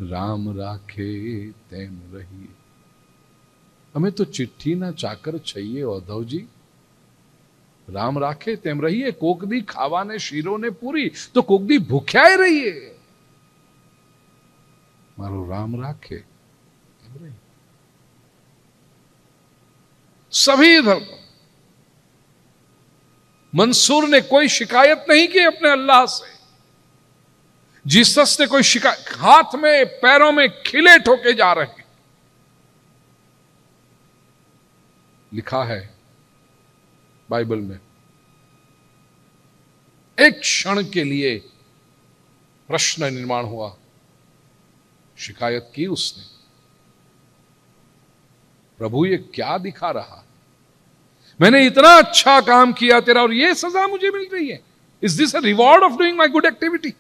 राम राखे तेम रहिए। हमें तो चिट्ठी ना चाकर चाहिए औधव जी, राम राखे तेम रहिए। कोकदी खावा ने शीरो ने पूरी, तो कोकदी भूख्याए रहिए, मारो राम राखे तेम रहिए। सभी धर्म, मंसूर ने कोई शिकायत नहीं की अपने अल्लाह से। जीसस ने कोई शिकायत, हाथ में पैरों में खिले ठोके जा रहे हैं। लिखा है बाइबल में, एक क्षण के लिए प्रश्न निर्माण हुआ, शिकायत की उसने, प्रभु ये क्या दिखा रहा है, मैंने इतना अच्छा काम किया तेरा और ये सजा मुझे मिल रही है, is this a reward of doing my good activity?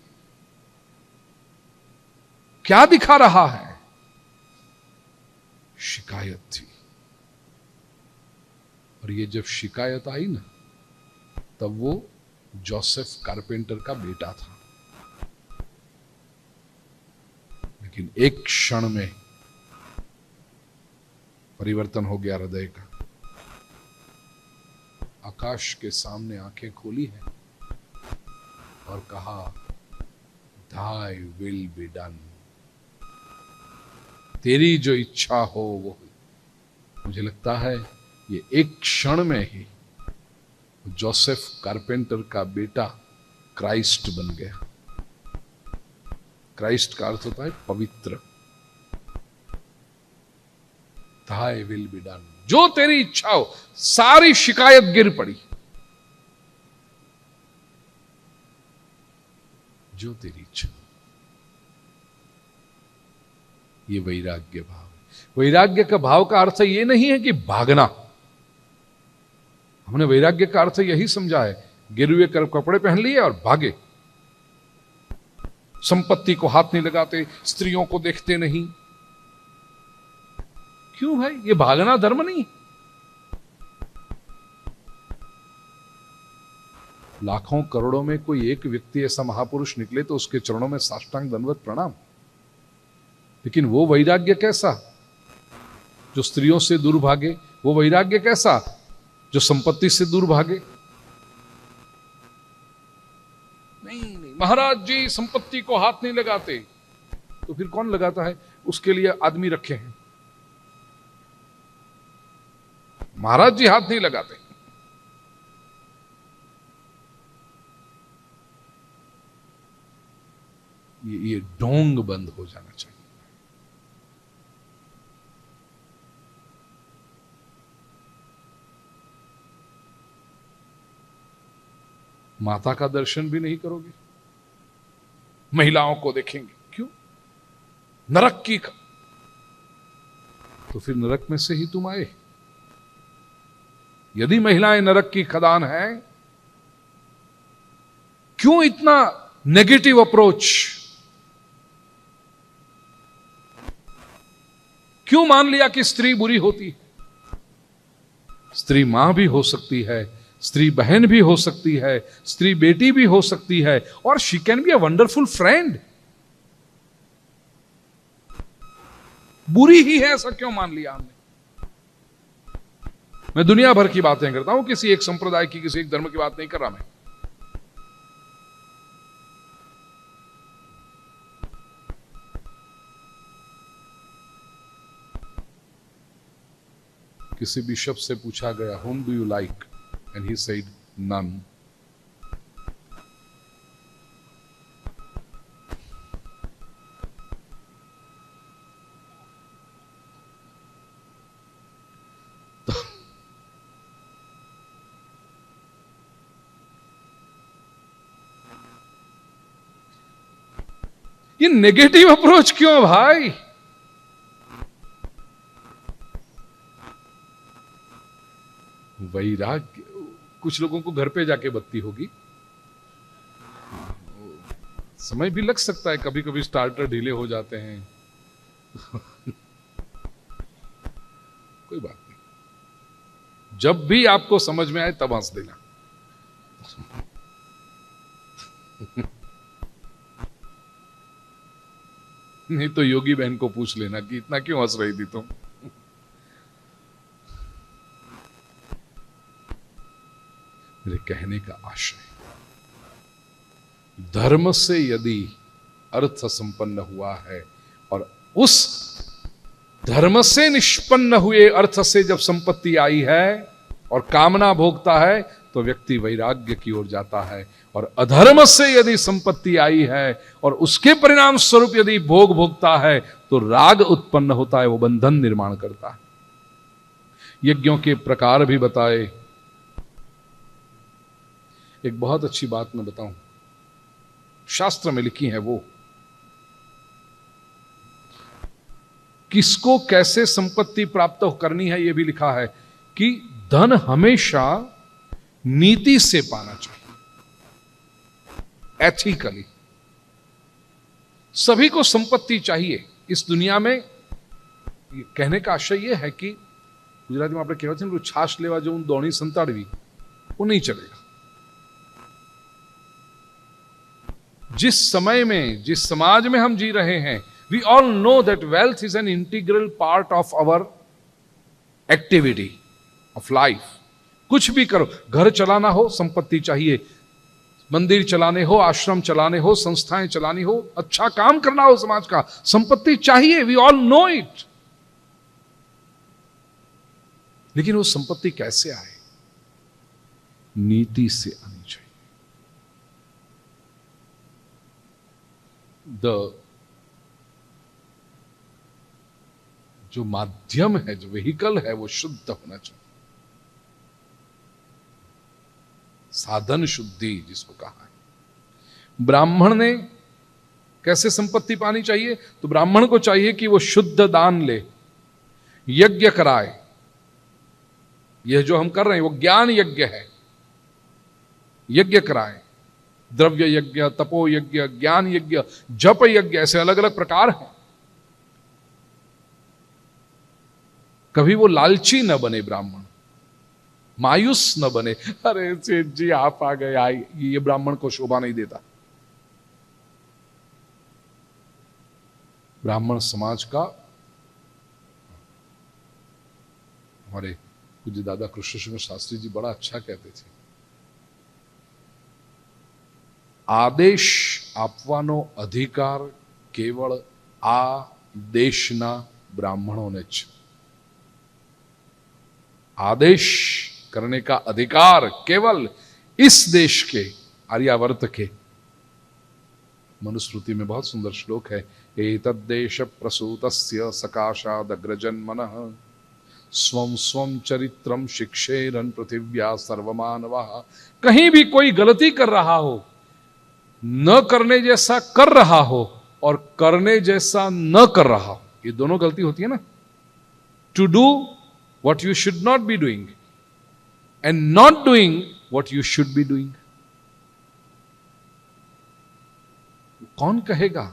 क्या दिखा रहा है? शिकायत थी। और ये जब शिकायत आई ना, तब वो जोसेफ कारपेंटर का बेटा था। लेकिन एक क्षण में परिवर्तन हो गया हृदय का। आकाश के सामने आंखें खोली हैं और कहा, Thy will be done, तेरी जो इच्छा हो वो। मुझे लगता है ये एक क्षण में ही जोसेफ कारपेंटर का बेटा क्राइस्ट बन गया। क्राइस्ट का अर्थ होता है पवित्र। Thy will be done, जो तेरी इच्छा हो। सारी शिकायत गिर पड़ी, जो तेरी इच्छा। ये वैराग्य भाव है। वैराग्य का भाव का अर्थ ये नहीं है कि भागना। हमने वैराग्य का अर्थ यही समझा है, गिरुए कपड़े पहन लिए और भागे, संपत्ति को हाथ नहीं लगाते, स्त्रियों को देखते नहीं। क्यों भाई, ये भागना धर्म नहीं। लाखों करोड़ों में कोई एक व्यक्ति ऐसा महापुरुष निकले तो उसके चरणों में साष्टांग दंडवत प्रणाम। लेकिन वो वैराग्य कैसा जो स्त्रियों से दूर भागे? वो वैराग्य कैसा जो संपत्ति से दूर भागे? नहीं, महाराज जी संपत्ति को हाथ नहीं लगाते, तो फिर कौन लगाता है? उसके लिए आदमी रखे हैं। महाराज जी हाथ नहीं लगाते। ये ढोंग बंद हो जाना चाहिए। माता का दर्शन भी नहीं करोगे, महिलाओं को देखेंगे, क्यों? नरक की तो फिर नरक में से ही तुम आए। यदि महिलाएं नरक की खदान है, क्यों इतना नेगेटिव अप्रोच? क्यों मान लिया कि स्त्री बुरी होती है? स्त्री मां भी हो सकती है, स्त्री बहन भी हो सकती है, स्त्री बेटी भी हो सकती है, और she can be a wonderful friend. बुरी ही है ऐसा क्यों मान लिया हमने? मैं दुनिया भर की बातें करता हूं, किसी एक संप्रदाय की, किसी एक धर्म की बात नहीं कर रहा मैं। किसी बिशप से पूछा गया, whom do you like? And he said, none. ये नेगेटिव अप्रोच क्यों भाई? वैराग्य, कुछ लोगों को घर पे जाके बत्ती होगी, समय भी लग सकता है, कभी कभी स्टार्टर ढीले हो जाते हैं। कोई बात नहीं, जब भी आपको समझ में आए तब हंस देना। नहीं तो योगी बहन को पूछ लेना कि इतना क्यों हंस रही थी तुम। मेरे कहने का आशय, धर्म से यदि अर्थ संपन्न हुआ है और उस धर्म से निष्पन्न हुए अर्थ से जब संपत्ति आई है और कामना भोगता है, तो व्यक्ति वैराग्य की ओर जाता है। और अधर्म से यदि संपत्ति आई है और उसके परिणाम स्वरूप यदि भोग भोगता है, तो राग उत्पन्न होता है, वो बंधन निर्माण करता है। यज्ञों के प्रकार भी बताए। एक बहुत अच्छी बात मैं बताऊं, शास्त्र में लिखी है वो, किसको कैसे संपत्ति प्राप्त करनी है यह भी लिखा है कि धन हमेशा नीति से पाना चाहिए, एथिकली। सभी को संपत्ति चाहिए इस दुनिया में। कहने का आशय यह है कि गुजराती में आपने कहेवत है छाछ लेवा जो दौड़ी संताड़वी वो नहीं चलेगा। जिस समय में, जिस समाज में हम जी रहे हैं, we all know that wealth is an integral part of our activity of life. कुछ भी करो, घर चलाना हो संपत्ति चाहिए, मंदिर चलाने हो, आश्रम चलाने हो, संस्थाएं चलानी हो, अच्छा काम करना हो समाज का, संपत्ति चाहिए। We all know it. लेकिन वो संपत्ति कैसे आए? नीति से आनी चाहिए। जो माध्यम है, जो व्हीकल है, वो शुद्ध होना चाहिए। साधन शुद्धि जिसको कहा है। ब्राह्मण ने कैसे संपत्ति पानी चाहिए? तो ब्राह्मण को चाहिए कि वो शुद्ध दान ले, यज्ञ कराए। यह जो हम कर रहे हैं वो ज्ञान यज्ञ है। यज्ञ कराए, द्रव्य यज्ञ, तपो यज्ञ, ज्ञान यज्ञ, जप यज्ञ, ऐसे अलग अलग प्रकार हैं। कभी वो लालची न बने ब्राह्मण, मायूस न बने। अरे सेठ जी आप आ गए, आई, ये ब्राह्मण को शोभा नहीं देता। ब्राह्मण समाज का, हमारे पूज्य दादा कृष्ण शास्त्री जी बड़ा अच्छा कहते थे, આદેશ આપવાનો અધિકાર કેવળ આ દેશના બ્રાહ્મણોને જ। आदेश करने का अधिकार केवल इस देश के, आर्यावर्त के। मनुस्मृति में बहुत सुंदर श्लोक है, एतद्देश प्रसूतस्य सकाशादग्रजन्मनः स्वं स्वं चरित्रम शिक्षेरन पृथिव्या सर्वमानवः। कहीं भी कोई गलती कर रहा हो, न करने जैसा कर रहा हो और करने जैसा न कर रहा हो, ये दोनों गलती होती है ना। To do what you should not be doing and not doing what you should be doing। कौन कहेगा?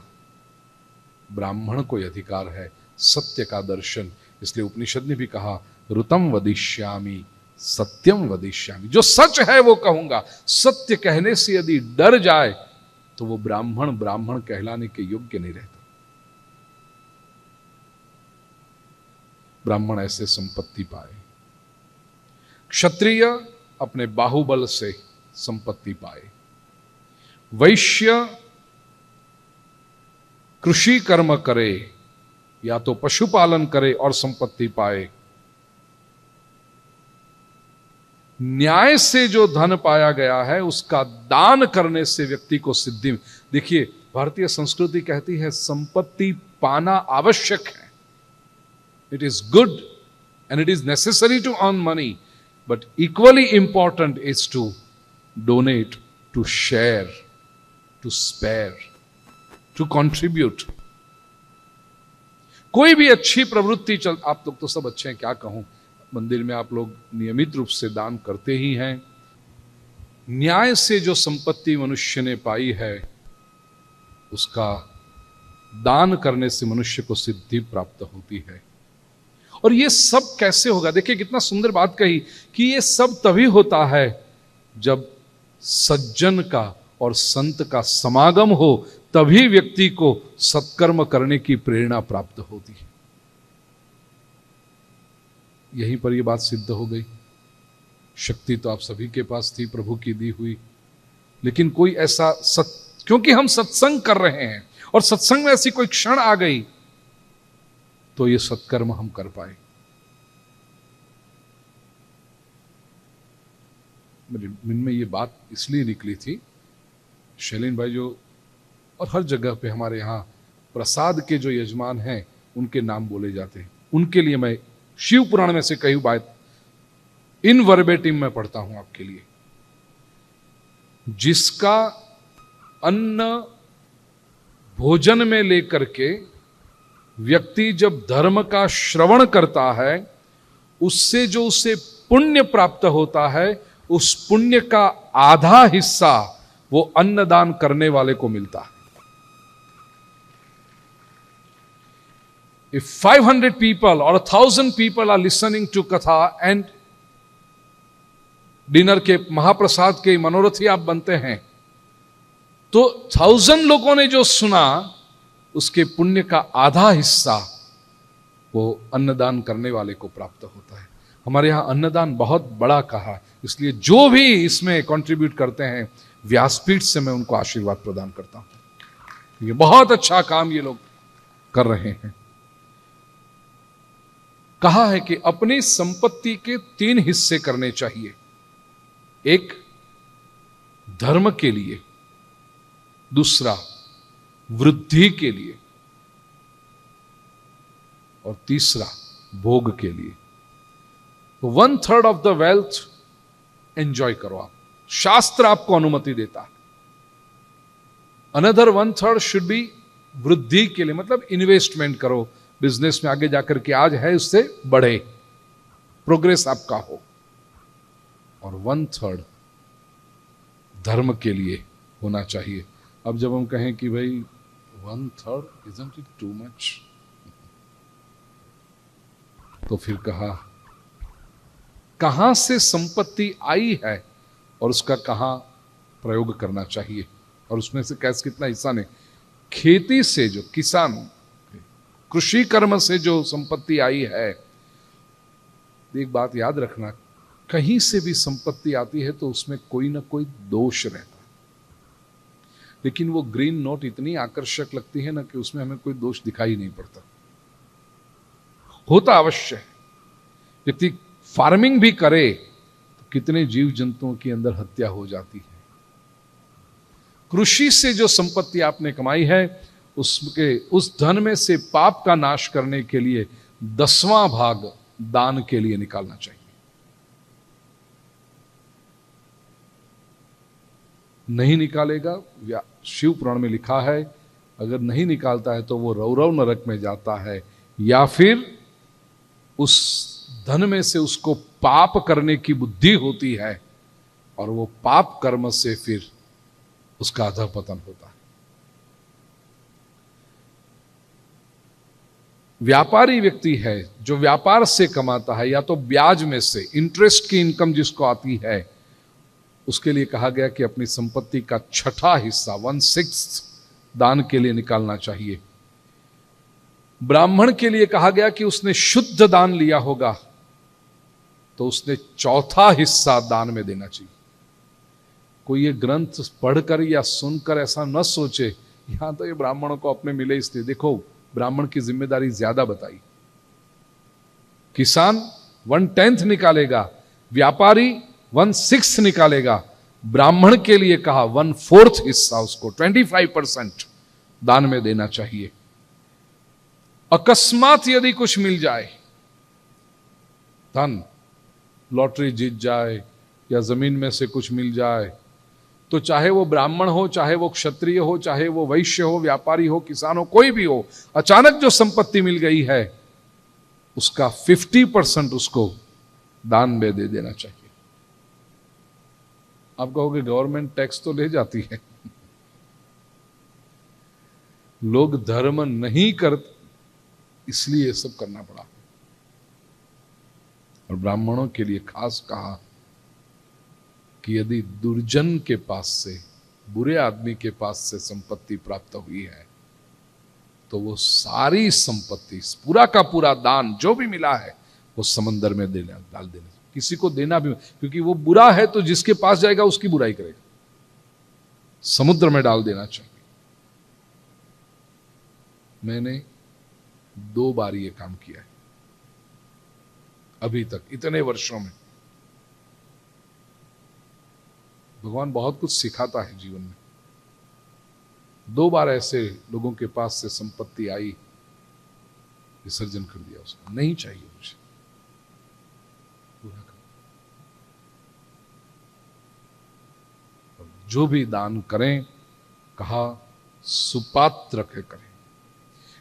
ब्राह्मण को अधिकार है सत्य का दर्शन। इसलिए उपनिषद ने भी कहा, ऋतम वदिष्यामि सत्यम वदिष्यामि। जो सच है वो कहूंगा। सत्य कहने से यदि डर जाए तो वो ब्राह्मण ब्राह्मण कहलाने के योग्य नहीं रहता। ब्राह्मण ऐसे संपत्ति पाए, क्षत्रिय अपने बाहुबल से संपत्ति पाए, वैश्य कृषि कर्म करे या तो पशुपालन करे और संपत्ति पाए। न्याय से जो धन पाया गया है उसका दान करने से व्यक्ति को सिद्धि। देखिए, भारतीय संस्कृति कहती है संपत्ति पाना आवश्यक है। It is good and it is necessary to earn money, but equally important is to donate, to share, to spare, to contribute। कोई भी अच्छी प्रवृत्ति चल, आप लोग तो सब अच्छे हैं, क्या कहूं, मंदिर में आप लोग नियमित रूप से दान करते ही हैं। न्याय से जो संपत्ति मनुष्य ने पाई है उसका दान करने से मनुष्य को सिद्धि प्राप्त होती है। और ये सब कैसे होगा? देखिए कितना सुंदर बात कही कि ये सब तभी होता है जब सज्जन का और संत का समागम हो, तभी व्यक्ति को सत्कर्म करने की प्रेरणा प्राप्त होती है। यहीं पर यह बात सिद्ध हो गई। शक्ति तो आप सभी के पास थी, प्रभु की दी हुई, लेकिन कोई ऐसा क्योंकि हम सत्संग कर रहे हैं और सत्संग में ऐसी कोई क्षण आ गई तो ये सत्कर्म हम कर पाए। मेरे मन में ये बात इसलिए निकली थी, शैलेन भाई जो, और हर जगह पे हमारे यहाँ प्रसाद के जो यजमान हैं उनके नाम बोले जाते हैं, उनके लिए मैं शिव पुराण में से कही बात इन वर्बेटिम में पढ़ता हूं आपके लिए। जिसका अन्न भोजन में लेकर के व्यक्ति जब धर्म का श्रवण करता है, उससे जो उसे पुण्य प्राप्त होता है, उस पुण्य का आधा हिस्सा वो अन्नदान करने वाले को मिलता है। If 500 people or 1,000 people are listening to कथा and डिनर के महाप्रसाद के मनोरथी आप बनते हैं, तो 1,000 लोगों ने जो सुना, उसके पुण्य का आधा हिस्सा वो अन्नदान करने वाले को प्राप्त होता है। हमारे यहां अन्नदान बहुत बड़ा कहा, इसलिए जो भी इसमें कंट्रीब्यूट करते हैं, व्यासपीठ से मैं उनको आशीर्वाद प्रदान करता हूं। ये बहुत अच्छा काम ये लोग कर रहे हैं। कहा है कि अपनी संपत्ति के 3 हिस्से करने चाहिए। एक धर्म के लिए, दूसरा वृद्धि के लिए, और तीसरा भोग के लिए। तो 1/3 ऑफ द वेल्थ एंजॉय करो आप, शास्त्र आपको अनुमति देता है। अनदर 1/3 शुड बी वृद्धि के लिए, मतलब इन्वेस्टमेंट करो बिजनेस में, आगे जाकर के आज है उससे बढ़े, प्रोग्रेस आपका हो। और 1/3 धर्म के लिए होना चाहिए। अब जब हम कहें कि भाई 1/3 isn't it too much, तो फिर कहां से संपत्ति आई है और उसका कहां प्रयोग करना चाहिए, और उसमें से कैसे कितना हिस्सा ने। खेती से जो किसान, कृषि कर्म से जो संपत्ति आई है, एक बात याद रखना, कहीं से भी संपत्ति आती है तो उसमें कोई ना कोई दोष रहता है, लेकिन वो ग्रीन नोट इतनी आकर्षक लगती है ना कि उसमें हमें कोई दोष दिखाई नहीं पड़ता। होता अवश्य है। व्यक्ति फार्मिंग भी करे तो कितने जीव जंतुओं के अंदर हत्या हो जाती है। कृषि से जो संपत्ति आपने कमाई है, उसके उस धन में से पाप का नाश करने के लिए 10वां भाग दान के लिए निकालना चाहिए। नहीं निकालेगा, शिव पुराण में लिखा है, अगर नहीं निकालता है तो वो रौरव नरक में जाता है, या फिर उस धन में से उसको पाप करने की बुद्धि होती है और वो पाप कर्म से फिर उसका अधःपतन होता है। व्यापारी व्यक्ति है जो व्यापार से कमाता है, या तो ब्याज में से इंटरेस्ट की इनकम जिसको आती है, उसके लिए कहा गया कि अपनी संपत्ति का 6ठा हिस्सा 1/6 दान के लिए निकालना चाहिए। ब्राह्मण के लिए कहा गया कि उसने शुद्ध दान लिया होगा तो उसने 4था हिस्सा दान में देना चाहिए। कोई ये ग्रंथ पढ़कर या सुनकर ऐसा न सोचे यहां तो ये ब्राह्मणों को अपने मिले इसलिए। देखो, ब्राह्मण की जिम्मेदारी ज्यादा बताई। किसान 1/10 निकालेगा, व्यापारी 1/6 निकालेगा, ब्राह्मण के लिए कहा 1/4 हिस्सा उसको 25% दान में देना चाहिए। अकस्मात यदि कुछ मिल जाए, धन, लॉटरी जीत जाए या जमीन में से कुछ मिल जाए, तो चाहे वो ब्राह्मण हो, चाहे वो क्षत्रिय हो, चाहे वो वैश्य हो, व्यापारी हो, किसान हो, कोई भी हो, अचानक जो संपत्ति मिल गई है उसका 50% उसको दान में दे देना चाहिए। आप कहोगे गवर्नमेंट टैक्स तो ले जाती है। लोग धर्म नहीं करते इसलिए ये सब करना पड़ा। और ब्राह्मणों के लिए खास कहा कि यदि दुर्जन के पास से, बुरे आदमी के पास से संपत्ति प्राप्त हुई है तो वो सारी संपत्ति, पूरा का पूरा दान जो भी मिला है वो समंदर में डाल देना। किसी को देना भी, क्योंकि वो बुरा है तो जिसके पास जाएगा उसकी बुराई करेगा, समुद्र में डाल देना चाहिए। मैंने 2 बार ये काम किया है अभी तक, इतने वर्षों में। भगवान बहुत कुछ सिखाता है जीवन में। 2 बार ऐसे लोगों के पास से संपत्ति आई, विसर्जन कर दिया उसको, नहीं चाहिए मुझे, पूरा कर। जो भी दान करें, कहा सुपात्र के करें।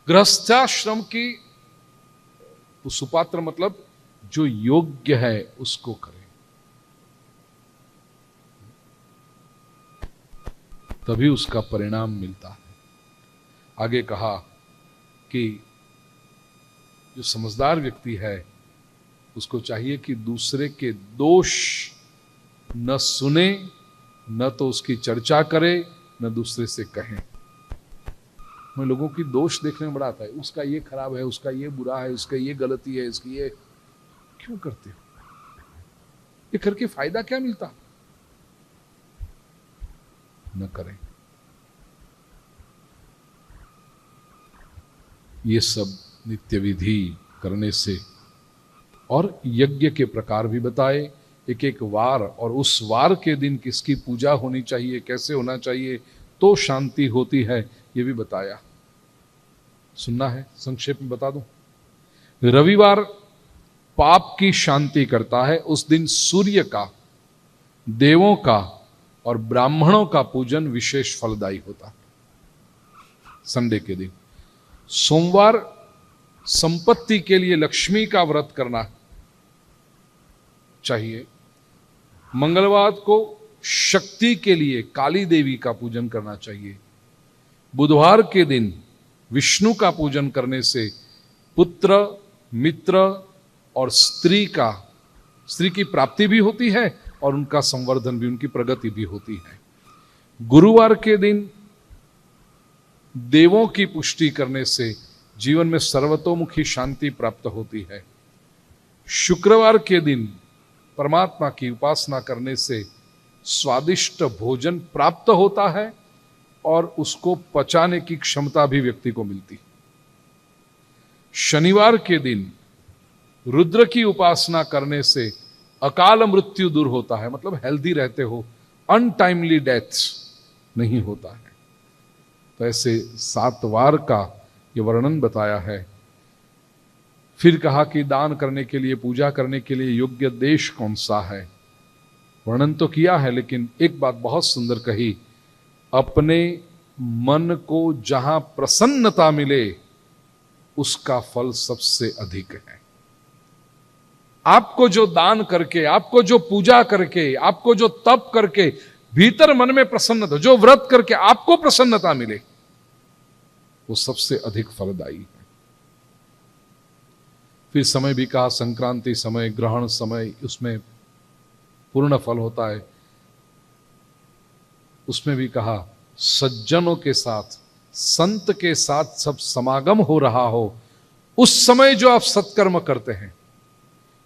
गृहस्थाश्रम की सुपात्र मतलब जो योग्य है उसको करे, तभी उसका परिणाम मिलता है। आगे कहा कि जो समझदार व्यक्ति है उसको चाहिए कि दूसरे के दोष न सुने, न तो उसकी चर्चा करे, न दूसरे से कहे। मैं लोगों की दोष देखने में बड़ा आता है, उसका ये खराब है, उसका ये बुरा है, उसका ये गलती है, इसकी ये। क्यों करते हो? ये करके फायदा क्या मिलता? न करें। ये सब नित्य विधि करने से, और यज्ञ के प्रकार भी बताए, एक एक वार, और उस वार के दिन किसकी पूजा होनी चाहिए, कैसे होना चाहिए तो शांति होती है, ये भी बताया। सुनना है? संक्षेप में बता दूं। रविवार पाप की शांति करता है। उस दिन सूर्य का, देवों का और ब्राह्मणों का पूजन विशेष फलदायी होता है संडे के दिन। सोमवार संपत्ति के लिए लक्ष्मी का व्रत करना चाहिए। मंगलवार को शक्ति के लिए काली देवी का पूजन करना चाहिए। बुधवार के दिन विष्णु का पूजन करने से पुत्र, मित्र और स्त्री की प्राप्ति भी होती है और उनका संवर्धन भी, उनकी प्रगति भी होती है। गुरुवार के दिन देवों की पुष्टि करने से जीवन में सर्वतोमुखी शांति प्राप्त होती है। शुक्रवार के दिन परमात्मा की उपासना करने से स्वादिष्ट भोजन प्राप्त होता है और उसको पचाने की क्षमता भी व्यक्ति को मिलती है। शनिवार के दिन रुद्र की उपासना करने से अकाल मृत्यु दूर होता है, मतलब हेल्दी रहते हो, अनटाइमली डेथ नहीं होता है। तो ऐसे 7 वार का ये वर्णन बताया है। फिर कहा कि दान करने के लिए, पूजा करने के लिए योग्य देश कौन सा है, वर्णन तो किया है, लेकिन एक बात बहुत सुंदर कही, अपने मन को जहां प्रसन्नता मिले उसका फल सबसे अधिक है। आपको जो दान करके, आपको जो पूजा करके, आपको जो तप करके भीतर मन में प्रसन्नता, जो व्रत करके आपको प्रसन्नता मिले, वो सबसे अधिक फलदायी है। फिर समय भी कहा, संक्रांति समय, ग्रहण समय, उसमें पूर्ण फल होता है। उसमें भी कहा सज्जनों के साथ, संत के साथ सब समागम हो रहा हो, उस समय जो आप सत्कर्म करते हैं,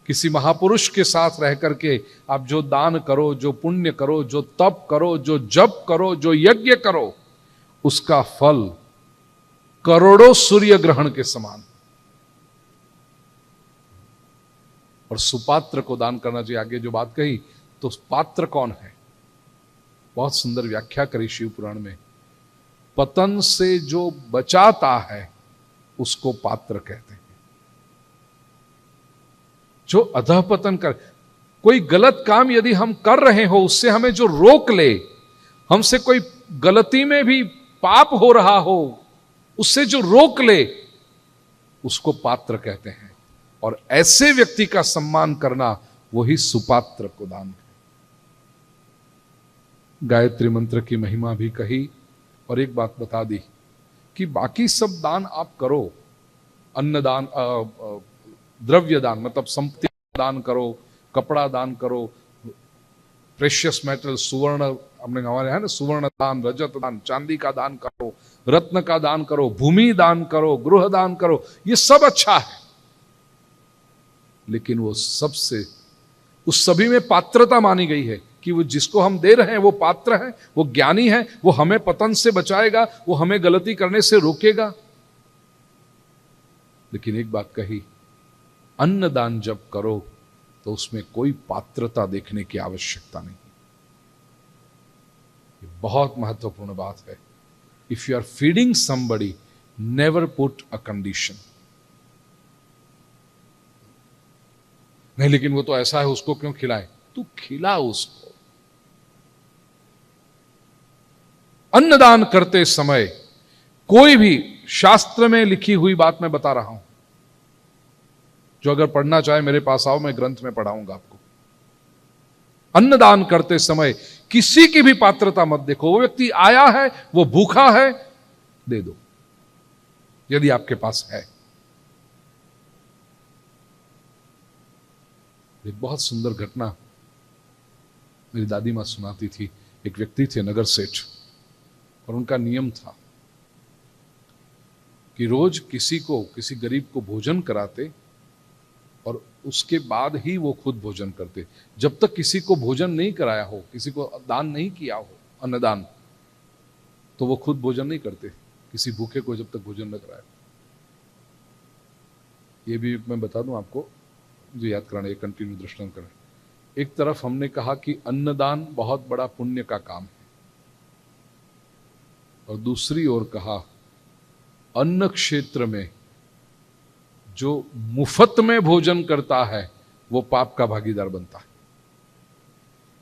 किसी महापुरुष के साथ रह करके आप जो दान करो, जो पुण्य करो, जो तप करो, जो जप करो, जो यज्ञ करो, उसका फल करोड़ों सूर्य ग्रहण के समान। और सुपात्र को दान करना चाहिए। आगे जो बात कही, तो पात्र कौन है, बहुत सुंदर व्याख्या करी शिव पुराण में। पतन से जो बचाता है उसको पात्र कहते हैं। जो अधःपतन कर, कोई गलत काम यदि हम कर रहे हो, उससे हमें जो रोक ले, हमसे कोई गलती में भी पाप हो रहा हो, उससे जो रोक ले, उसको पात्र कहते हैं। और ऐसे व्यक्ति का सम्मान करना, वही सुपात्र को दान है। गायत्री मंत्र की महिमा भी कही और एक बात बता दी कि बाकी सब दान आप करो, अन्नदान, द्रव्य दान मतलब संपत्ति दान करो, कपड़ा दान करो, प्रेशियस मेटल, सुवर्ण, हमने हमारे है ना, सुवर्ण दान, रजत दान, चांदी का दान करो, रत्न का दान करो, भूमि दान करो, गृह दान करो, ये सब अच्छा है। लेकिन वो सबसे, उस सभी में पात्रता मानी गई है कि वो जिसको हम दे रहे हैं वो पात्र है, वो ज्ञानी है, वो हमें पतन से बचाएगा, वो हमें गलती करने से रोकेगा। लेकिन एक बात कही, अन्नदान जब करो तो उसमें कोई पात्रता देखने की आवश्यकता नहीं। ये बहुत महत्वपूर्ण बात है। If you are feeding somebody, never put a condition. नहीं लेकिन वो तो ऐसा है, उसको क्यों खिलाएं? तू खिला उसको। अन्नदान करते समय कोई भी शास्त्र में लिखी हुई बात मैं बता रहा हूं, जो अगर पढ़ना चाहे मेरे पास आओ, मैं ग्रंथ में पढ़ाऊंगा आपको। अन्नदान करते समय किसी की भी पात्रता मत देखो। वो व्यक्ति आया है, वो भूखा है, दे दो यदि आपके पास है। एक बहुत सुंदर घटना मेरी दादी मां सुनाती थी। एक व्यक्ति थे नगर सेठ, और उनका नियम था कि रोज किसी गरीब को भोजन कराते और उसके बाद ही वो खुद भोजन करते। जब तक किसी को भोजन नहीं कराया हो, किसी को दान नहीं किया हो, अन्नदान, तो वो खुद भोजन नहीं करते, किसी भूखे को जब तक भोजन न कराया। ये भी मैं बता दूं आपको, जो याद कराना, ये कंटिन्यू दृष्टांत करें। एक तरफ हमने कहा कि अन्नदान बहुत बड़ा पुण्य का काम है, और दूसरी ओर कहा अन्न क्षेत्र में जो मुफ्त में भोजन करता है वो पाप का भागीदार बनता है।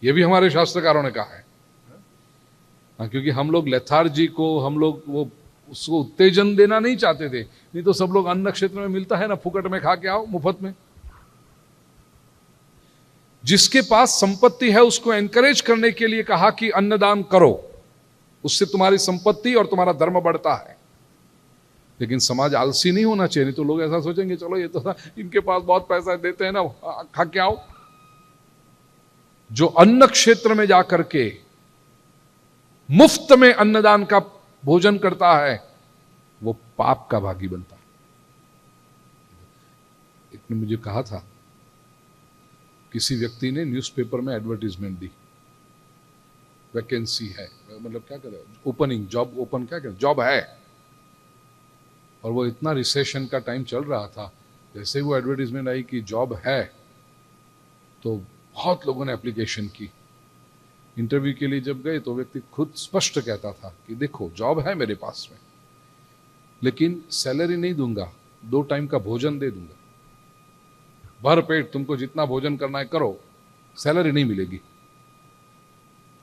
यह भी हमारे शास्त्रकारों ने कहा है। क्योंकि हम लोग लेथार्जी को, हम लोग वो उसको उत्तेजन देना नहीं चाहते थे, नहीं तो सब लोग अन्न क्षेत्र में मिलता है ना, फुकट में खा के आओ, मुफ्त में। जिसके पास संपत्ति है उसको एनकरेज करने के लिए कहा कि अन्नदान करो, उससे तुम्हारी संपत्ति और तुम्हारा धर्म बढ़ता है। लेकिन समाज आलसी नहीं होना चाहिए, नहीं तो लोग ऐसा सोचेंगे चलो ये तो इनके पास बहुत पैसा देते हैं ना, खा के आओ। जो अन्न क्षेत्र में जाकर के मुफ्त में अन्नदान का भोजन करता है वो पाप का भागी बनता है। एक ने मुझे कहा था, किसी व्यक्ति ने न्यूज़पेपर में एडवर्टीजमेंट दी, वैकेंसी है, मतलब क्या कहते हैं, ओपनिंग, जॉब ओपन, क्या कहते हैं, जॉब है। और वो इतना रिसेशन का टाइम चल रहा था, जैसे ही वो एडवर्टीजमेंट आई कि जॉब है, तो बहुत लोगों ने एप्लीकेशन की। इंटरव्यू के लिए जब गए तो व्यक्ति खुद स्पष्ट कहता था कि देखो जॉब है मेरे पास में, लेकिन सैलरी नहीं दूंगा, 2 टाइम का भोजन दे दूंगा, भर पेट तुमको जितना भोजन करना है करो, सैलरी नहीं मिलेगी।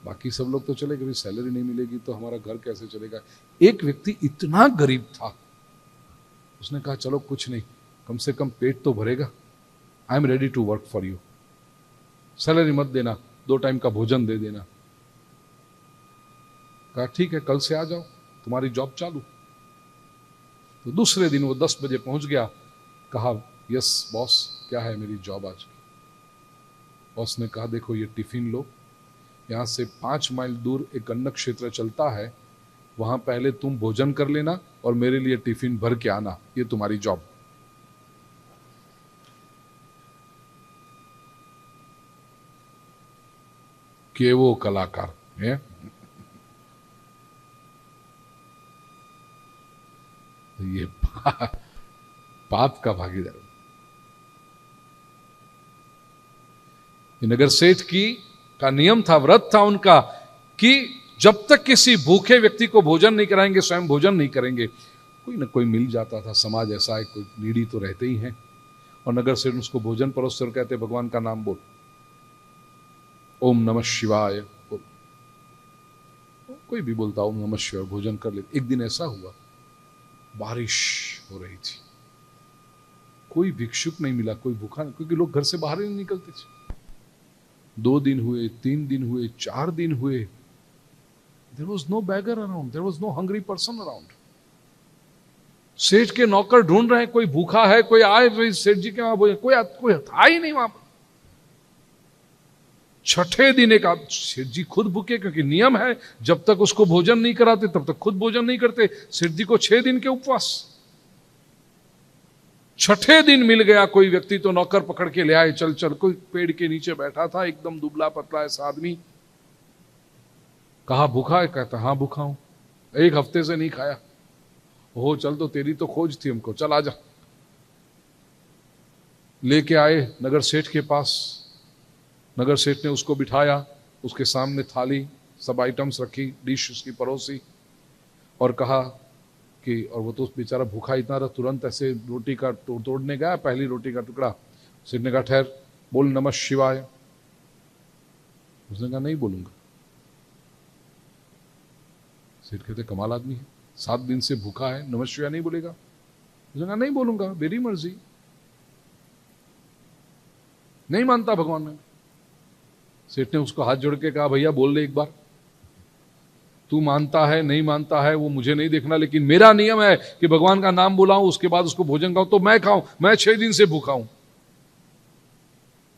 बाकी सब लोग तो चले गए, सैलरी नहीं मिलेगी तो हमारा घर कैसे चलेगा। एक व्यक्ति इतना गरीब था, उसने कहा चलो कुछ नहीं, कम से कम पेट तो भरेगा, I am ready to work for you, salary मत देना, 2 टाइम का भोजन दे देना। कहा ठीक है, कल से आ जाओ, तुम्हारी जॉब चालू। तो दूसरे दिन वो 10 बजे पहुंच गया, कहा यस बॉस, क्या है मेरी जॉब आज की। बॉस ने कहा देखो ये टिफिन लो, यहां से 5 माइल दूर एक अन्न क्षेत्र चलता है, वहां पहले तुम भोजन कर लेना और मेरे लिए टिफिन भर के आना, ये तुम्हारी जॉब। के वो कलाकार है। ये पाप का भागीदार। नगर सेठ का नियम था, व्रत था उनका, कि जब तक किसी भूखे व्यक्ति को भोजन नहीं कराएंगे, स्वयं भोजन नहीं करेंगे। कोई ना कोई मिल जाता था, समाज ऐसा है, कोई नीडी तो रहते ही हैं। और नगर सेठ उसको भोजन परोसते और कहते भगवान का नाम बोल, ओम नमः शिवाय बोल। कोई भी बोलता ओम नमः शिवाय, भोजन कर ले। एक दिन ऐसा हुआ, बारिश हो रही थी, कोई भिक्षुक नहीं मिला, कोई भूखा नहीं, क्योंकि लोग घर से बाहर ही नहीं निकलते थे। 2 दिन हुए, 3 दिन हुए, 4 दिन हुए, there was no beggar around, there was no hungry person around. सेठ के नौकर ढूंढ रहे हैं, कोई भूखा है, कोई आए सेठ जी के वहां भोजन, कोई था ही नहीं वहां पर। 6ठे दिन एक सेठ जी खुद भूखे, क्योंकि नियम है जब तक उसको भोजन नहीं कराते तब तक खुद भोजन नहीं करते। सेठ जी को 6 दिन के उपवास। 6ठे दिन मिल गया कोई व्यक्ति, तो नौकर पकड़ के ले आए, चल चल। कोई पेड़ के नीचे बैठा था, एकदम दुबला पतला ऐसा आदमी। कहा भूखा है? कहता हाँ भूखा हूं, 1 हफ्ते से नहीं खाया। हो चल, तो तेरी तो खोज थी हमको, चल आजा। लेके आए नगर सेठ के पास। नगर सेठ ने उसको बिठाया, उसके सामने थाली, सब आइटम्स रखी, डिश उसकी परोसी, और कहा कि, और वो तो बेचारा भूखा इतना रहा, तुरंत ऐसे रोटी का तोड़ने गया, पहली रोटी का टुकड़ा। सेठ ने कहा ठहर, बोल नमः शिवाय। उसने कहा नहीं बोलूंगा। सेठ कहते कमाल आदमी है, 7 दिन से भूखा है, नमः शिवाय नहीं बोलेगा? उसने कहा नहीं बोलूंगा, मेरी मर्जी। नहीं मानता भगवान में। सेठ ने उसको हाथ जोड़ के कहा, भैया बोल ले एक बार, तू मानता है नहीं मानता है वो मुझे नहीं देखना, लेकिन मेरा नियम है कि भगवान का नाम बुलाऊं, उसके बाद उसको भोजन खाऊं, तो मैं खाऊं। मैं 6 दिन से भूखा हूं।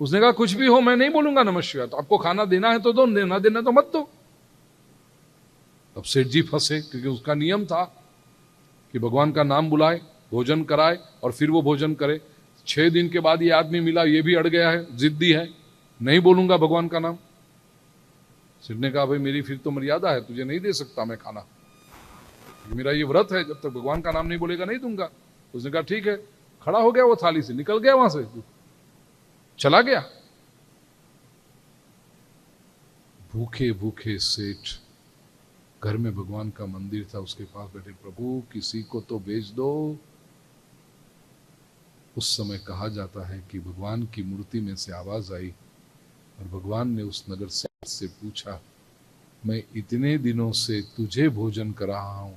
उसने कहा कुछ भी हो, मैं नहीं बोलूंगा नमः शिवाय। तो आपको खाना देना है तो दो, देना देना तो मत दो। अब सेठ जी फंसे, क्योंकि उसका नियम था कि भगवान का नाम बुलाए, भोजन कराए और फिर वो भोजन करे। 6 दिन के बाद ये आदमी मिला, ये भी अड़ गया है, जिद्दी है, नहीं बोलूंगा भगवान का नाम। सेठ ने कहा, भाई मेरी फिर तो मर्यादा है, तुझे नहीं दे सकता मैं खाना, मेरा ये व्रत है, जब तक भगवान का नाम नहीं बोलेगा नहीं दूंगा। उसने कहा ठीक है। खड़ा हो गया वो थाली से, निकल गया वहां से, चला गया। भूखे भूखे सेठ, घर में भगवान का मंदिर था, उसके पास बैठे, प्रभु किसी को तो भेज दो। उस समय कहा जाता है कि भगवान की मूर्ति में से आवाज आई और भगवान ने उस नगर से पूछा, मैं इतने दिनों से तुझे भोजन कर रहा हूं,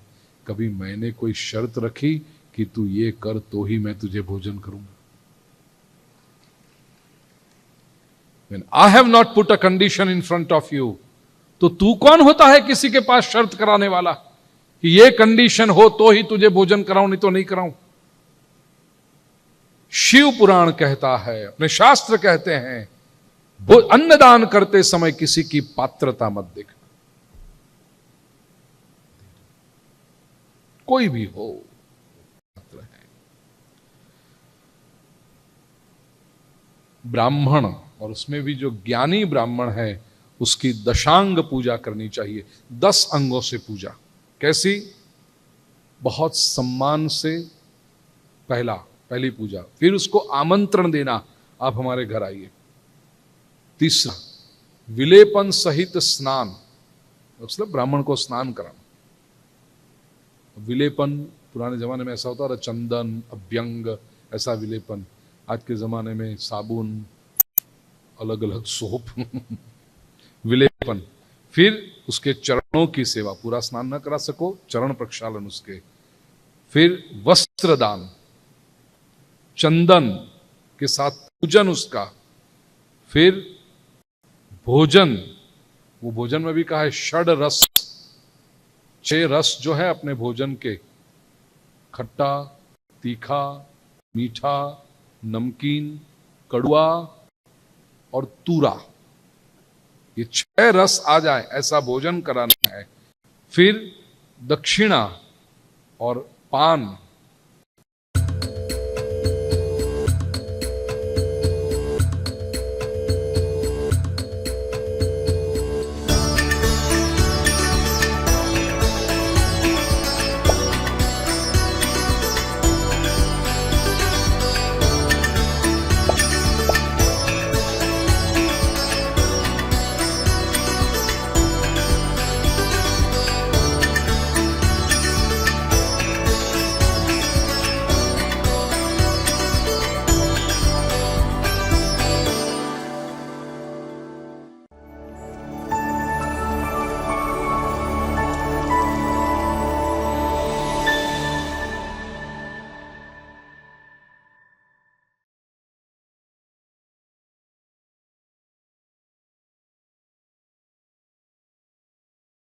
कभी मैंने कोई शर्त रखी कि तू ये कर तो ही मैं तुझे भोजन करूंगा? When I have not put a condition in front of you, तो तू कौन होता है किसी के पास शर्त कराने वाला कि ये कंडीशन हो तो ही तुझे भोजन कराऊं, नहीं तो नहीं कराऊं? शिव पुराण कहता है, अपने शास्त्र कहते हैं, अन्नदान करते समय किसी की पात्रता मत देखना, कोई भी हो पात्र है। ब्राह्मण, और उसमें भी जो ज्ञानी ब्राह्मण है, उसकी दशांग पूजा करनी चाहिए, 10 अंगों से पूजा। कैसी? बहुत सम्मान से पहली पूजा, फिर उसको आमंत्रण देना, आप हमारे घर आइए। तीसरा, विलेपन सहित स्नान, मतलब ब्राह्मण को स्नान कराना। विलेपन पुराने जमाने में ऐसा होता था, चंदन, अभ्यंग, ऐसा विलेपन। आज के जमाने में साबुन, अलग अलग सोप विलेपन। फिर उसके चरणों की सेवा, पूरा स्नान न करा सको, चरण प्रक्षालन उसके। फिर वस्त्र दान, चंदन के साथ पूजन उसका। फिर भोजन, वो भोजन में भी कहा है षड रस, 6 रस जो है अपने भोजन के, खट्टा, तीखा, मीठा, नमकीन, कड़वा और तूरा, ये 6 रस आ जाए ऐसा भोजन कराना है। फिर दक्षिणा और पान